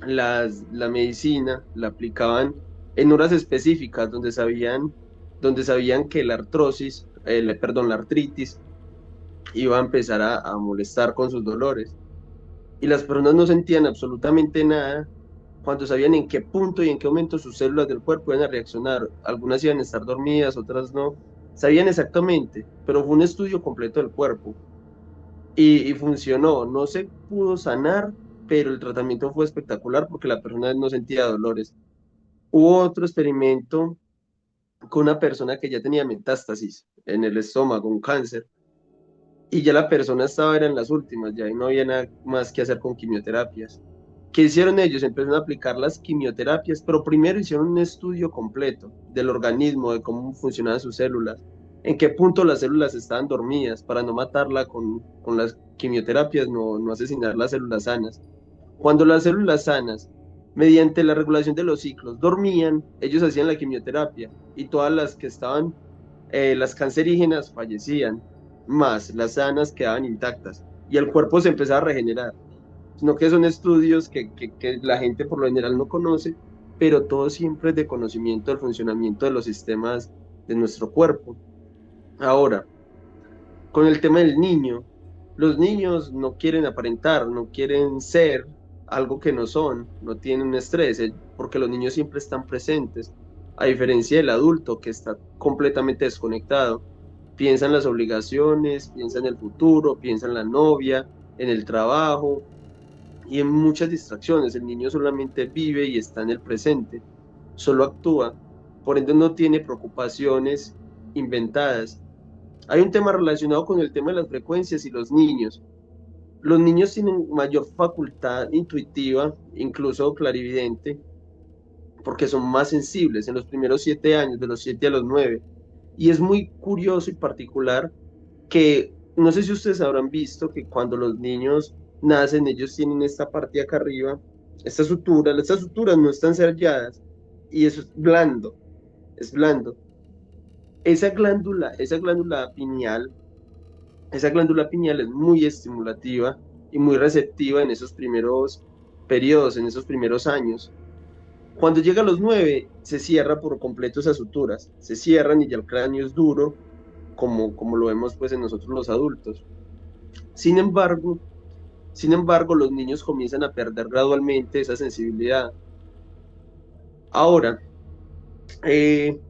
la medicina, la aplicaban en horas específicas donde sabían que la artrosis, perdón, la artritis iba a empezar a molestar con sus dolores. Y las personas no sentían absolutamente nada cuando sabían en qué punto y en qué momento sus células del cuerpo iban a reaccionar. Algunas iban a estar dormidas, otras no. Sabían exactamente, pero fue un estudio completo del cuerpo y funcionó. No se pudo sanar, pero el tratamiento fue espectacular porque la persona no sentía dolores. Hubo otro experimento con una persona que ya tenía metástasis en el estómago, un cáncer, y ya la persona estaba era en las últimas, ya no había nada más que hacer con quimioterapias. ¿Qué hicieron ellos? Empezaron a aplicar las quimioterapias, pero primero hicieron un estudio completo del organismo, de cómo funcionaban sus células, en qué punto las células estaban dormidas para no matarla con las quimioterapias, no asesinar las células sanas. Cuando las células sanas, mediante la regulación de los ciclos, dormían, ellos hacían la quimioterapia y todas las que estaban, las cancerígenas fallecían, más las sanas quedaban intactas y el cuerpo se empezaba a regenerar. Sino que son estudios que la gente por lo general no conoce, pero todo siempre es de conocimiento del funcionamiento de los sistemas de nuestro cuerpo. Ahora, Con el tema del niño, los niños no quieren aparentar, no quieren ser algo que no son, no tienen un estrés, porque los niños siempre están presentes, a diferencia del adulto que está completamente desconectado. Piensa en las obligaciones, piensa en el futuro, piensa en la novia, en el trabajo y en muchas distracciones. El niño solamente vive y está en el presente, solo actúa, por ende no tiene preocupaciones inventadas. Hay un tema relacionado con el tema de las frecuencias y los niños. Los niños tienen mayor facultad intuitiva, incluso clarividente, porque son más sensibles en los primeros 7 años, de los 7 a los 9. Y es muy curioso y particular que, no sé si ustedes habrán visto que cuando los niños nacen, ellos tienen esta parte acá arriba, estas suturas no están selladas y eso es blando, es blando. Esa glándula pineal Esa glándula pineal es muy estimulativa y muy receptiva en esos primeros periodos, en esos primeros años. Cuando llega a los 9, se cierra por completo esas suturas, se cierran y ya el cráneo es duro, como lo vemos pues en nosotros los adultos. Sin embargo, sin embargo, los niños comienzan a perder gradualmente esa sensibilidad. Ahora, eh,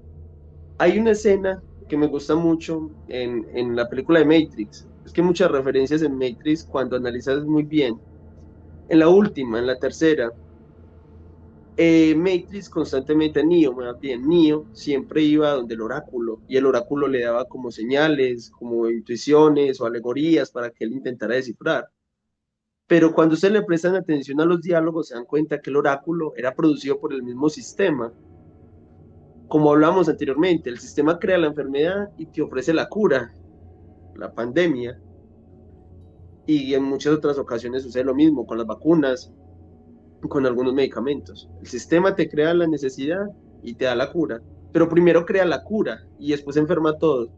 hay una escena que me gusta mucho en la película de Matrix. Es que hay muchas referencias en Matrix cuando analizas muy bien. En la última, en la tercera, Matrix constantemente, Neo, más bien, Neo siempre iba donde el oráculo y el oráculo le daba como señales, como intuiciones o alegorías para que él intentara descifrar. Pero cuando se le prestan atención a los diálogos, se dan cuenta que el oráculo era producido por el mismo sistema. Como hablamos anteriormente, el sistema crea la enfermedad y te ofrece la cura, la pandemia, y en muchas otras ocasiones sucede lo mismo con las vacunas, con algunos medicamentos. El sistema te crea la necesidad y te da la cura, pero primero crea la cura y después enferma a todos,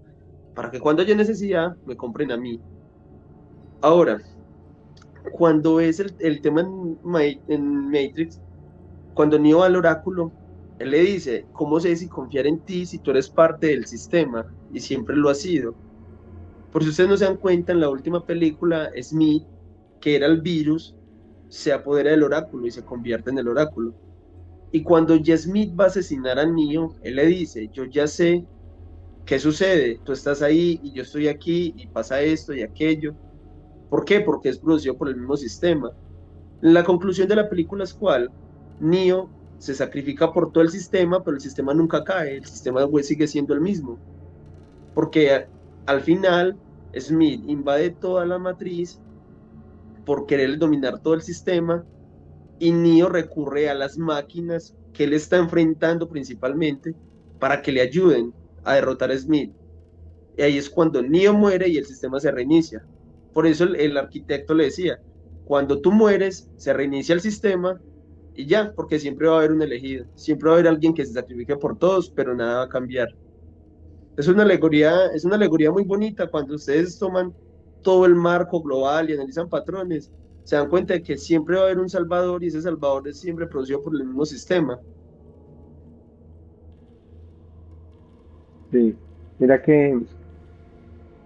para que cuando haya necesidad me compren a mí. Ahora, cuando es el tema en Matrix, cuando Neo va al oráculo, él le dice, ¿cómo sé si confiar en ti si tú eres parte del sistema? Y siempre lo has sido. Por si ustedes no se dan cuenta, en la última película, Smith, que era el virus, se apodera del oráculo y se convierte en el oráculo. Y cuando ya Smith va a asesinar a Neo, él le dice, yo ya sé qué sucede, tú estás ahí y yo estoy aquí y pasa esto y aquello. ¿Por qué? Porque es producido por el mismo sistema. La conclusión de la película es cuál. Neo se sacrifica por todo el sistema, pero el sistema nunca cae, el sistema pues, sigue siendo el mismo. Porque al final Smith invade toda la matriz por querer dominar todo el sistema y Neo recurre a las máquinas que él está enfrentando principalmente para que le ayuden a derrotar a Smith. Y ahí es cuando Neo muere y el sistema se reinicia. Por eso el arquitecto le decía, cuando tú mueres, se reinicia el sistema y ya, porque siempre va a haber un elegido, siempre va a haber alguien que se sacrifique por todos, pero nada va a cambiar. Es una alegoría muy bonita cuando ustedes toman todo el marco global y analizan patrones, se dan cuenta de que siempre va a haber un salvador y ese salvador es siempre producido por el mismo sistema. Sí, mira que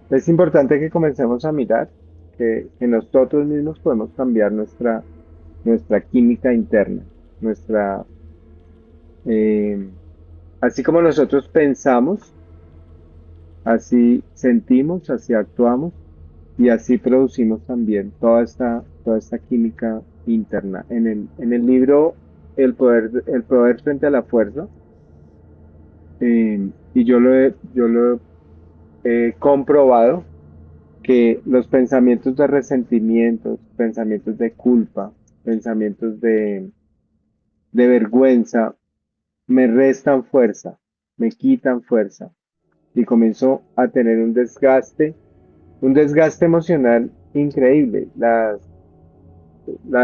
es importante que comencemos a mirar que nosotros mismos podemos cambiar nuestra química interna, nuestra, eh, así como nosotros pensamos, así sentimos, así actuamos y así producimos también toda esta química interna. En el libro El poder frente a la fuerza, y yo lo he comprobado, que los pensamientos de resentimientos, pensamientos de culpa, pensamientos de vergüenza, me restan fuerza, me quitan fuerza y comienzo a tener un desgaste emocional increíble. La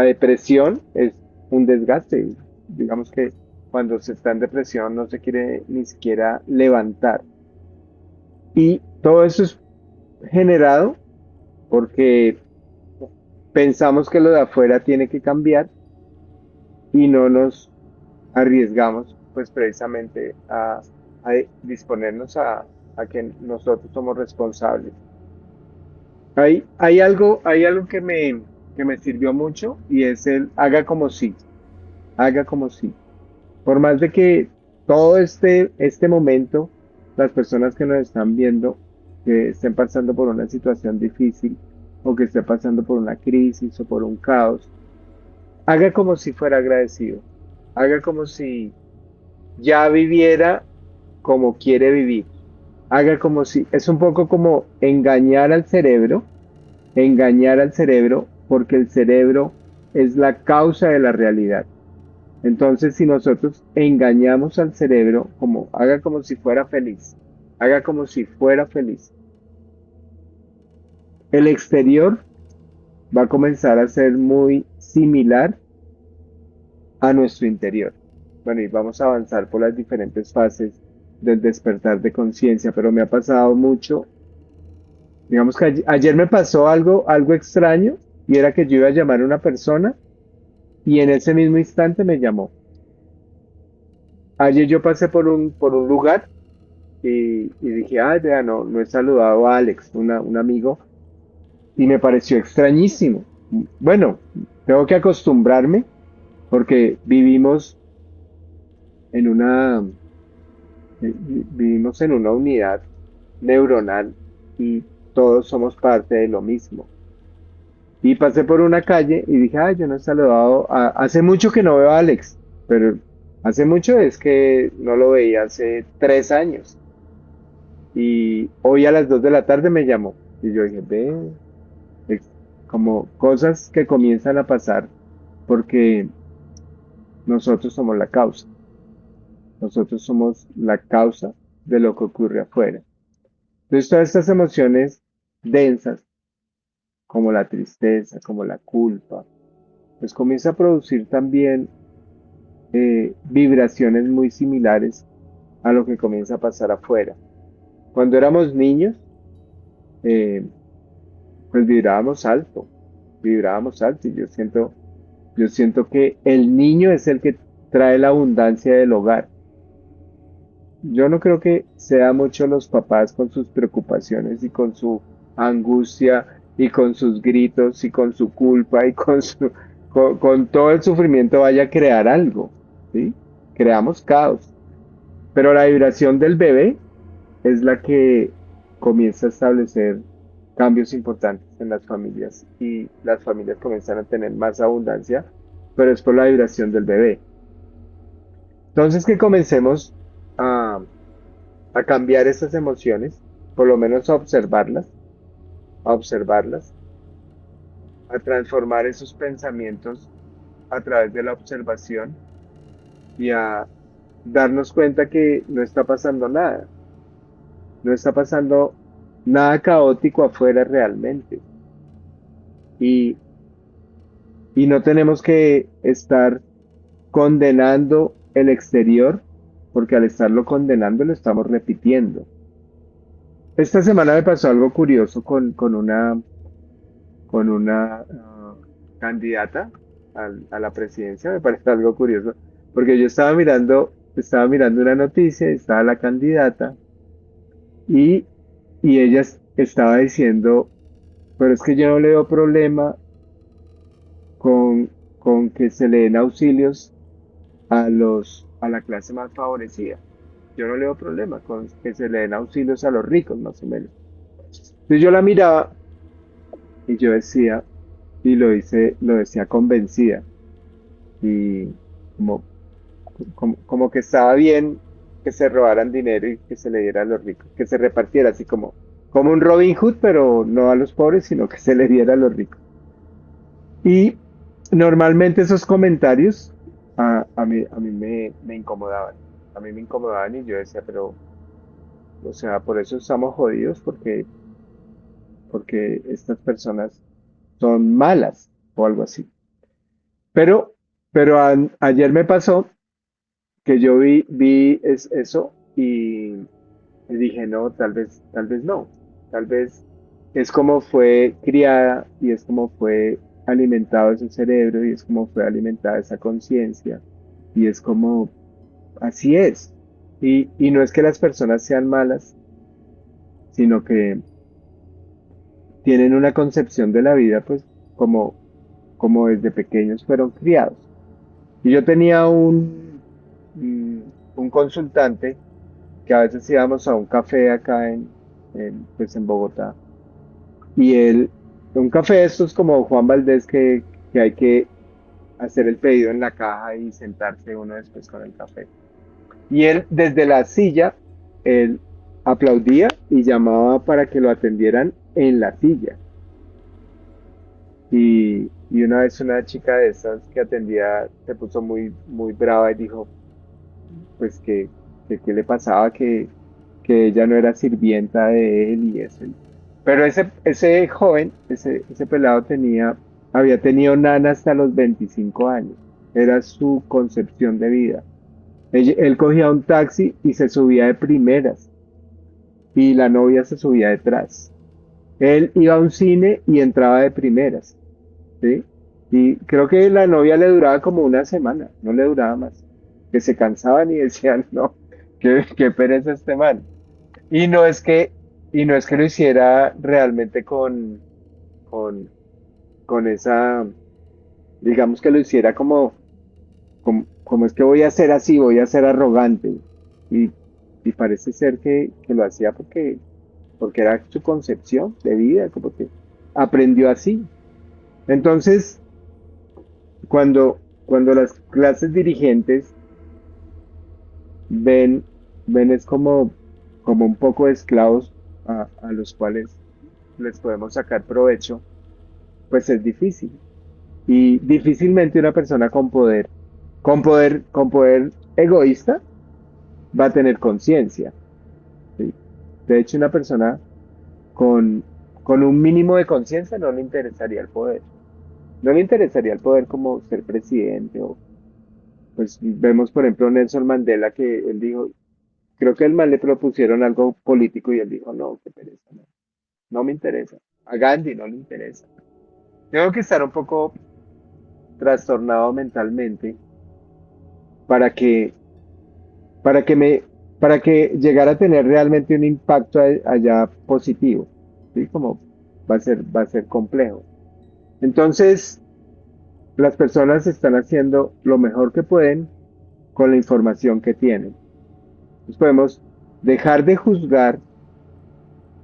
depresión es un desgaste. Digamos que cuando se está en depresión no se quiere ni siquiera levantar. Y todo eso es generado porque pensamos que lo de afuera tiene que cambiar y no nos arriesgamos pues precisamente a disponernos a que nosotros somos responsables. hay algo que me sirvió mucho y es el haga como si, haga como si. Por más de que todo este momento, las personas que nos están viendo, que estén pasando por una situación difícil o que estén pasando por una crisis o por un caos, haga como si fuera agradecido. Haga como si ya viviera como quiere vivir. Haga como si, es un poco como engañar al cerebro, porque el cerebro es la causa de la realidad. Entonces, si nosotros engañamos al cerebro, como haga como si fuera feliz, haga como si fuera feliz, el exterior va a comenzar a ser muy similar a nuestro interior. Bueno, y vamos a avanzar por las diferentes fases del despertar de conciencia, pero me ha pasado mucho. Digamos que ayer me pasó algo extraño y era que yo iba a llamar a una persona y en ese mismo instante me llamó. Ayer yo pasé por un lugar y dije, ay, vea, no he saludado a Alex, un amigo, y me pareció extrañísimo. Bueno, tengo que acostumbrarme porque en una, vivimos en una unidad neuronal y todos somos parte de lo mismo. Y pasé por una calle y dije, ay, yo no he saludado, hace mucho que no veo a Alex, pero hace mucho es que no lo veía hace 3 años. Y hoy a las 2 de la tarde me llamó. Y yo dije, ve, es como cosas que comienzan a pasar porque nosotros somos la causa. Nosotros somos la causa de lo que ocurre afuera. Entonces, todas estas emociones densas, como la tristeza, como la culpa, pues comienza a producir también vibraciones muy similares a lo que comienza a pasar afuera. Cuando éramos niños, eh, pues vibrábamos alto, y yo siento que el niño es el que trae la abundancia del hogar. Yo no creo que sea mucho los papás con sus preocupaciones y con su angustia y con sus gritos y con su culpa y con todo el sufrimiento vaya a crear algo, ¿sí? Creamos caos. Pero la vibración del bebé es la que comienza a establecer cambios importantes en las familias y las familias comienzan a tener más abundancia, pero es por la vibración del bebé. Entonces que comencemos a, a cambiar estas emociones, por lo menos a observarlas, a transformar esos pensamientos a través de la observación y a darnos cuenta que no está pasando nada, no está pasando nada caótico afuera realmente. Y Y no tenemos que estar condenando el exterior, porque al estarlo condenando lo estamos repitiendo. Esta semana me pasó algo curioso con una candidata a la presidencia, me parece algo curioso, porque yo estaba mirando una noticia, estaba la candidata y, y ella estaba diciendo, pero es que yo no le veo problema con, con que se le den auxilios a la clase más favorecida. Yo no le veo problema con que se le den auxilios a los ricos, más o menos. Entonces yo la miraba y yo decía, y lo decía convencida, y como, como que estaba bien que se robaran dinero y que se le diera a los ricos, que se repartiera así como un Robin Hood, pero no a los pobres, sino que se le diera a los ricos. Y normalmente esos comentarios a mí me incomodaban. A mí me incomodaban y yo decía, pero, o sea, por eso estamos jodidos, porque estas personas son malas o algo así. Pero, ayer me pasó que yo vi eso y dije, no, tal vez no. Tal vez es como fue criada y es como fue alimentado ese cerebro y es como fue alimentada esa conciencia y es como, así es. Y no es que las personas sean malas, sino que tienen una concepción de la vida, pues, como, como desde pequeños fueron criados. Y yo tenía un consultante que a veces íbamos a un café acá pues en Bogotá. Y él, un café de estos como Juan Valdés que hay que hacer el pedido en la caja y sentarse uno después con el café. Y él desde la silla, él aplaudía y llamaba para que lo atendieran en la silla. Y una vez una chica de esas que atendía se puso muy brava y dijo, pues que qué le pasaba, que ella no era sirvienta de él y eso. Pero ese joven, ese pelado había tenido nana hasta los 25 años. Era su concepción de vida. Él cogía un taxi y se subía de primeras y la novia se subía detrás. Él iba a un cine y entraba de primeras, ¿sí? Y creo que la novia le duraba como una semana, no le duraba más. Que se cansaban y decían, no, qué pereza este man. Y no es que, y no es que lo hiciera realmente con, con esa, digamos que lo hiciera como es que voy a ser así, voy a ser arrogante. Y, y parece ser que lo hacía porque era su concepción de vida, como que aprendió así. Entonces, cuando las clases dirigentes ven, ven es como un poco de esclavos a los cuales les podemos sacar provecho, pues es difícil. Y difícilmente una persona con poder egoísta va a tener conciencia, ¿sí? De hecho, una persona con, con un mínimo de conciencia no le interesaría el poder. No le interesaría el poder como ser presidente o, pues vemos, por ejemplo, Nelson Mandela que él dijo, creo que el man le propusieron algo político y él dijo, no, qué pereza, no, no me interesa. A Gandhi no le interesa. Tengo que estar un poco trastornado mentalmente para que, para que me, para que llegara a tener realmente un impacto allá positivo, ¿sí? Como va a ser complejo. Entonces, las personas están haciendo lo mejor que pueden con la información que tienen. Entonces podemos dejar de juzgar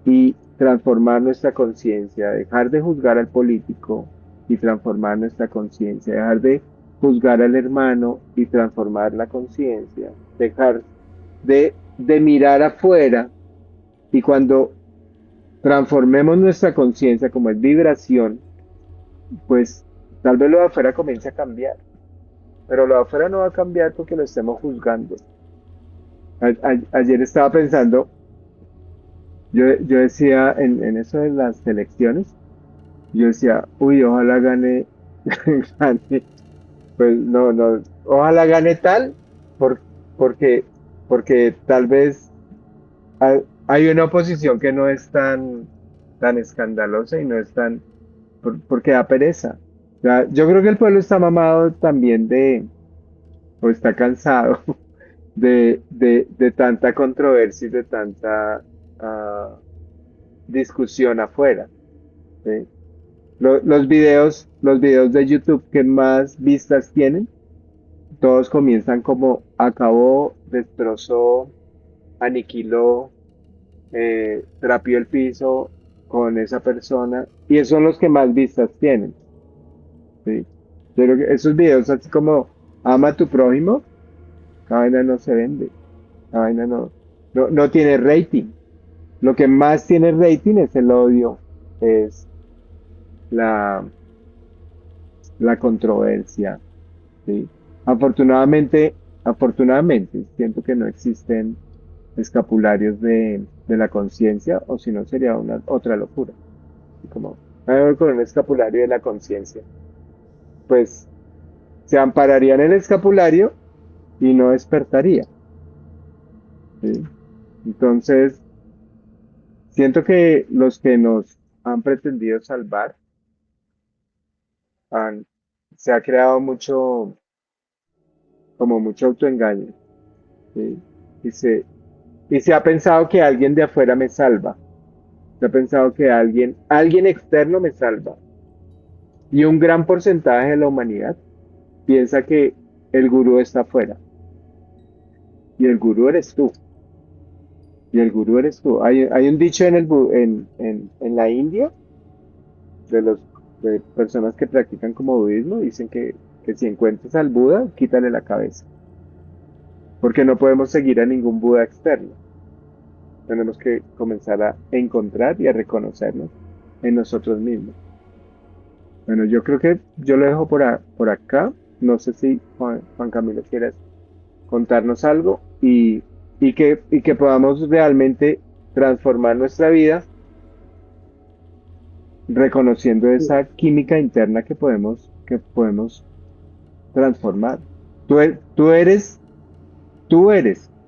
y transformar nuestra conciencia, dejar de juzgar al político y transformar nuestra conciencia, dejar de juzgar al hermano y transformar la conciencia, dejar de mirar afuera y cuando transformemos nuestra conciencia como es vibración, pues tal vez lo de afuera comience a cambiar, pero lo de afuera no va a cambiar porque lo estemos juzgando. Ayer estaba pensando, yo decía en eso de las elecciones, yo decía, uy, ojalá gane, gane, pues no, no, ojalá gane tal, por, porque, porque tal vez hay una oposición que no es tan escandalosa y no es porque da pereza. O sea, yo creo que el pueblo está mamado también o está cansado de tanta controversia y de tanta ah, discusión afuera, ¿sí? Los videos de YouTube que más vistas tienen, todos comienzan como acabó, destrozó, aniquiló, trapeó el piso con esa persona, y esos son los que más vistas tienen, ¿sí? Yo creo que esos videos así como ama a tu prójimo, esa vaina no se vende, esa vaina no tiene rating. Lo que más tiene rating es el odio, es la, la controversia, ¿sí? Afortunadamente, siento que no existen escapularios de la conciencia, o si no sería una otra locura. Y como, con un escapulario de la conciencia, pues se ampararía en el escapulario y no despertaría, ¿sí? Entonces, siento que los que nos han pretendido salvar han, se ha creado mucho autoengaño, ¿sí? Y se ha pensado que alguien de afuera me salva, Yo he pensado que alguien externo me salva. Y un gran porcentaje de la humanidad piensa que el gurú está afuera. Y el gurú eres tú. Y el gurú eres tú. Hay un dicho en la India de los de personas que practican como budismo, dicen que si encuentras al Buda, quítale la cabeza. Porque no podemos seguir a ningún Buda externo. Tenemos que comenzar a encontrar y a reconocernos en nosotros mismos. Bueno, yo creo que yo lo dejo por acá. No sé si Juan Camilo quieras contarnos algo y que podamos realmente transformar nuestra vida reconociendo esa química interna que podemos transformar.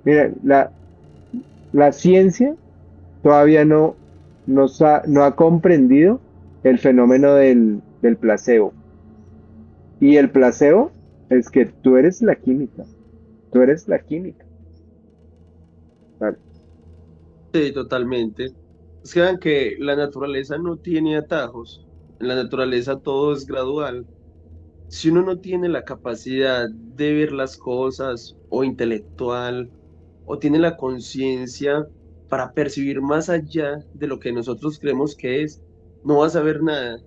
Mira, la ciencia todavía no ha comprendido el fenómeno del placebo. Y el placebo es que tú eres la química, tú eres la química. ¿Vale? Sí, totalmente. Es que vean que la naturaleza no tiene atajos. En la naturaleza todo es gradual. Si uno no tiene la capacidad de ver las cosas o intelectual o tiene la conciencia para percibir más allá de lo que nosotros creemos que es, no vas a ver nada.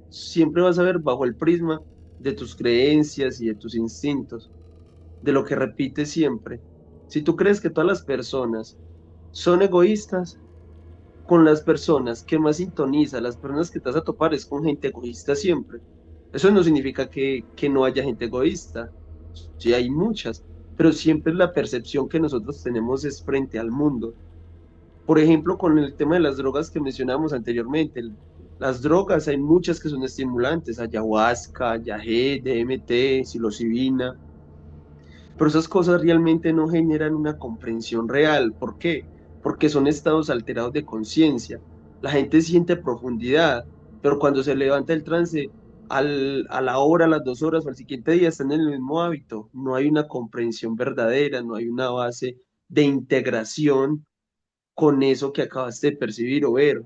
Siempre vas a ver bajo el prisma de tus creencias y de tus instintos, de lo que repites siempre. Si tú crees que todas las personas son egoístas, con las personas que más sintoniza, las personas que te vas a topar es con gente egoísta siempre. Eso no significa que no haya gente egoísta, sí hay muchas, pero siempre la percepción que nosotros tenemos es frente al mundo. Por ejemplo, con el tema de las drogas que mencionábamos anteriormente, las drogas hay muchas que son estimulantes, ayahuasca, yagé, DMT, psilocibina, pero esas cosas realmente no generan una comprensión real. ¿Por qué? Porque son estados alterados de conciencia. La gente siente profundidad, pero cuando se levanta el trance, a la hora, a las 2 horas o al siguiente día están en el mismo hábito. No hay una comprensión verdadera, no hay una base de integración con eso que acabaste de percibir o ver.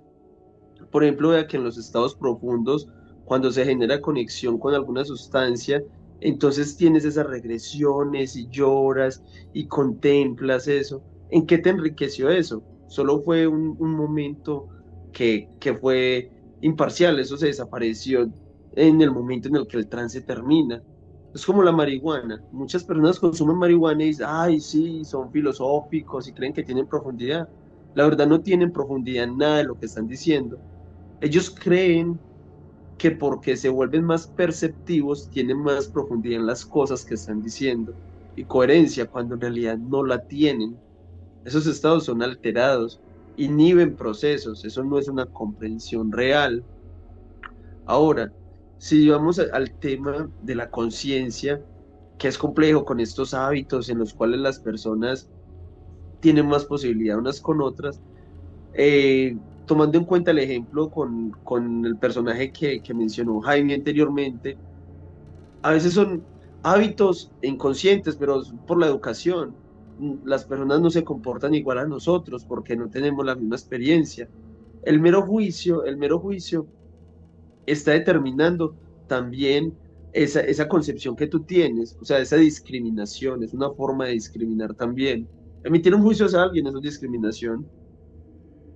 Por ejemplo, vea que en los estados profundos, cuando se genera conexión con alguna sustancia, entonces tienes esas regresiones y lloras y contemplas eso. ¿En qué te enriqueció eso? Solo fue un momento que fue imparcial, eso se desapareció en el momento en el que el trance termina. Es como la marihuana. Muchas personas consumen marihuana y dicen, ay, sí, son filosóficos y creen que tienen profundidad. La verdad no tienen profundidad en nada de lo que están diciendo. Ellos creen que porque se vuelven más perceptivos, tienen más profundidad en las cosas que están diciendo y coherencia cuando en realidad no la tienen. Esos estados son alterados, inhiben procesos, eso no es una comprensión real. Ahora, si vamos al tema de la conciencia, que es complejo con estos hábitos en los cuales las personas tienen más posibilidad unas con otras, eh, tomando en cuenta el ejemplo con el personaje que mencionó Jaime anteriormente, a veces son hábitos inconscientes, pero por la educación. Las personas no se comportan igual a nosotros porque no tenemos la misma experiencia. El mero juicio está determinando también esa concepción que tú tienes, o sea, esa discriminación, es una forma de discriminar también. Emitir un juicio hacia alguien es una discriminación.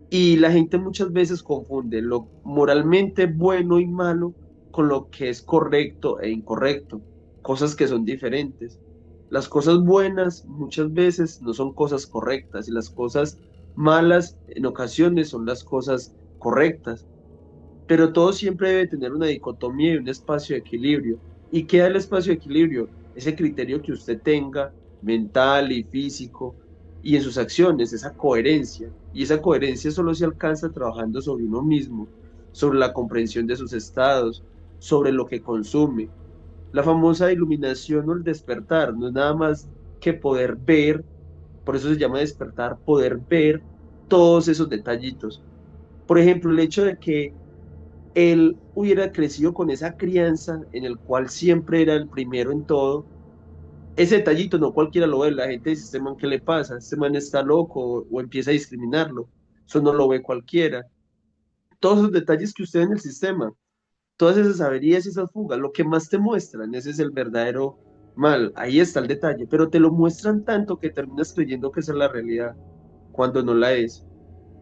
Y la gente muchas veces confunde lo moralmente bueno y malo con lo que es correcto e incorrecto, cosas que son diferentes. Las cosas buenas muchas veces no son cosas correctas y las cosas malas en ocasiones son las cosas correctas, pero todo siempre debe tener una dicotomía y un espacio de equilibrio. ¿Y qué da el espacio de equilibrio? Ese criterio que usted tenga, mental y físico, y en sus acciones, esa coherencia. Y esa coherencia solo se alcanza trabajando sobre uno mismo, sobre la comprensión de sus estados, sobre lo que consume. La famosa iluminación o el despertar no es nada más que poder ver, por eso se llama despertar, poder ver todos esos detallitos. Por ejemplo, el hecho de que él hubiera crecido con esa crianza en el cual siempre era el primero en todo, ese detallito no cualquiera lo ve, la gente dice, este man, ¿qué le pasa? Este man está loco o empieza a discriminarlo. Eso no lo ve cualquiera. todos esos detalles que usted ve en el sistema, todas esas averías y esas fugas, lo que más te muestran, ese es el verdadero mal, ahí está el detalle, pero te lo muestran tanto que terminas creyendo que esa es la realidad, cuando no la es.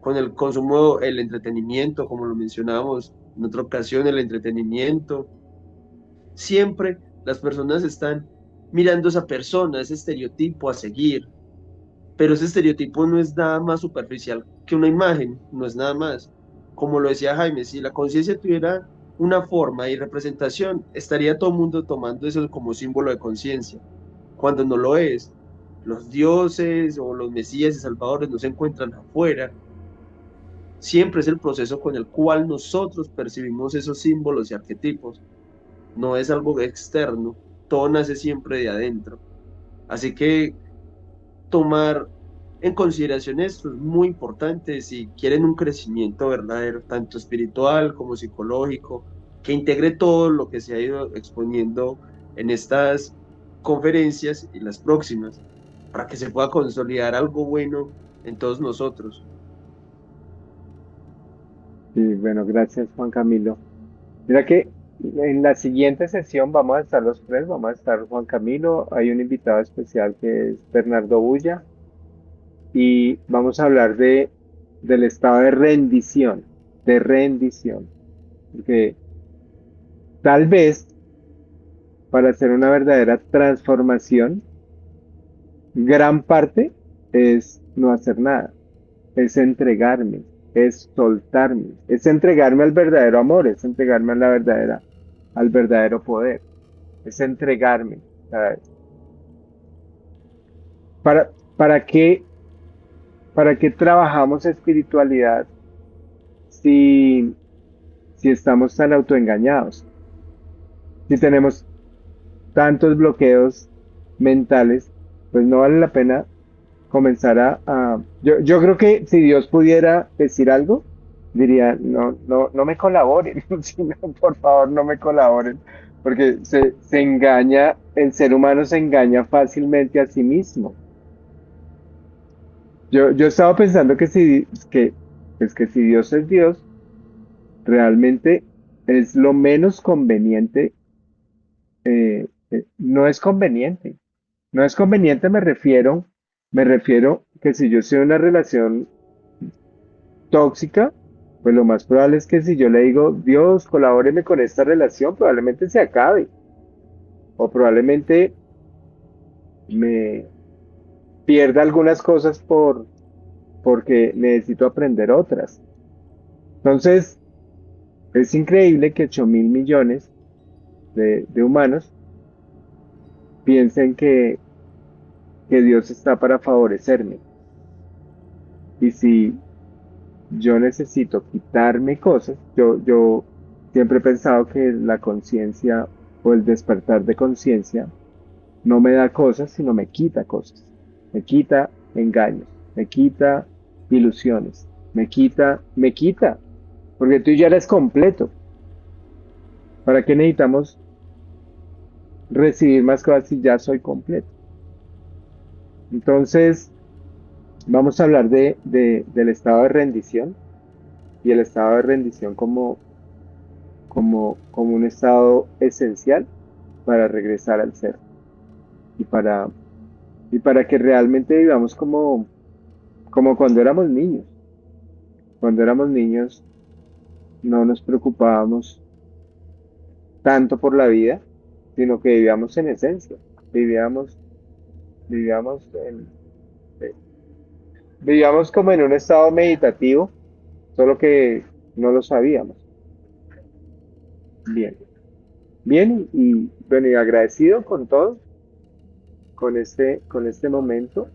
Con el consumo, el entretenimiento, como lo mencionábamos en otra ocasión, el entretenimiento, siempre las personas están mirando a esa persona, ese estereotipo a seguir, pero ese estereotipo no es nada más superficial que una imagen, no es nada más. Como lo decía Jaime, si la conciencia tuviera una forma y representación, estaría todo el mundo tomando eso como símbolo de conciencia, cuando no lo es. Los dioses o los mesías y salvadores no se encuentran afuera, siempre es el proceso con el cual nosotros percibimos esos símbolos y arquetipos, no es algo externo, todo nace siempre de adentro. Así que tomar en consideración esto es muy importante si quieren un crecimiento verdadero, tanto espiritual como psicológico, que integre todo lo que se ha ido exponiendo en estas conferencias y las próximas, para que se pueda consolidar algo bueno en todos nosotros. Y bueno, gracias Juan Camilo. Mira que en la siguiente sesión vamos a estar los tres, vamos a estar Juan Camilo, hay un invitado especial que es Bernardo Bulla y vamos a hablar del estado de rendición, porque tal vez para hacer una verdadera transformación, gran parte es no hacer nada, es entregarme, es soltarme, es entregarme al verdadero amor, es entregarme a la verdadera, al verdadero poder, es entregarme. ¿Sabes? ¿Para qué, para qué trabajamos espiritualidad si, si estamos tan autoengañados? Si tenemos tantos bloqueos mentales, pues no vale la pena comenzar yo creo que si Dios pudiera decir algo, diría, no, no, no me colaboren, sino, por favor, no me colaboren, porque se engaña, el ser humano se engaña fácilmente a sí mismo. Yo estaba pensando que si Dios es Dios, realmente es lo menos conveniente, no es conveniente. No es conveniente, me refiero que si yo estoy en una relación tóxica, pues lo más probable es que si yo le digo, Dios, colabóreme con esta relación, probablemente se acabe. O probablemente me pierda algunas cosas porque necesito aprender otras. Entonces, es increíble que 8.000 millones de humanos piensen que Dios está para favorecerme. Y si yo necesito quitarme cosas, yo siempre he pensado que la conciencia o el despertar de conciencia no me da cosas, sino me quita cosas. Me quita engaños, me quita ilusiones, me quita, porque tú ya eres completo. ¿Para qué necesitamos recibir más cosas si ya soy completo? Entonces, vamos a hablar del estado de rendición y el estado de rendición como un estado esencial para regresar al ser y para que realmente vivamos como cuando éramos niños. Cuando éramos niños no nos preocupábamos tanto por la vida, sino que vivíamos en esencia, vivíamos, vivíamos eh, vivíamos como en un estado meditativo, solo que no lo sabíamos. Bien, bien, y bueno, y agradecido con todo, con este momento.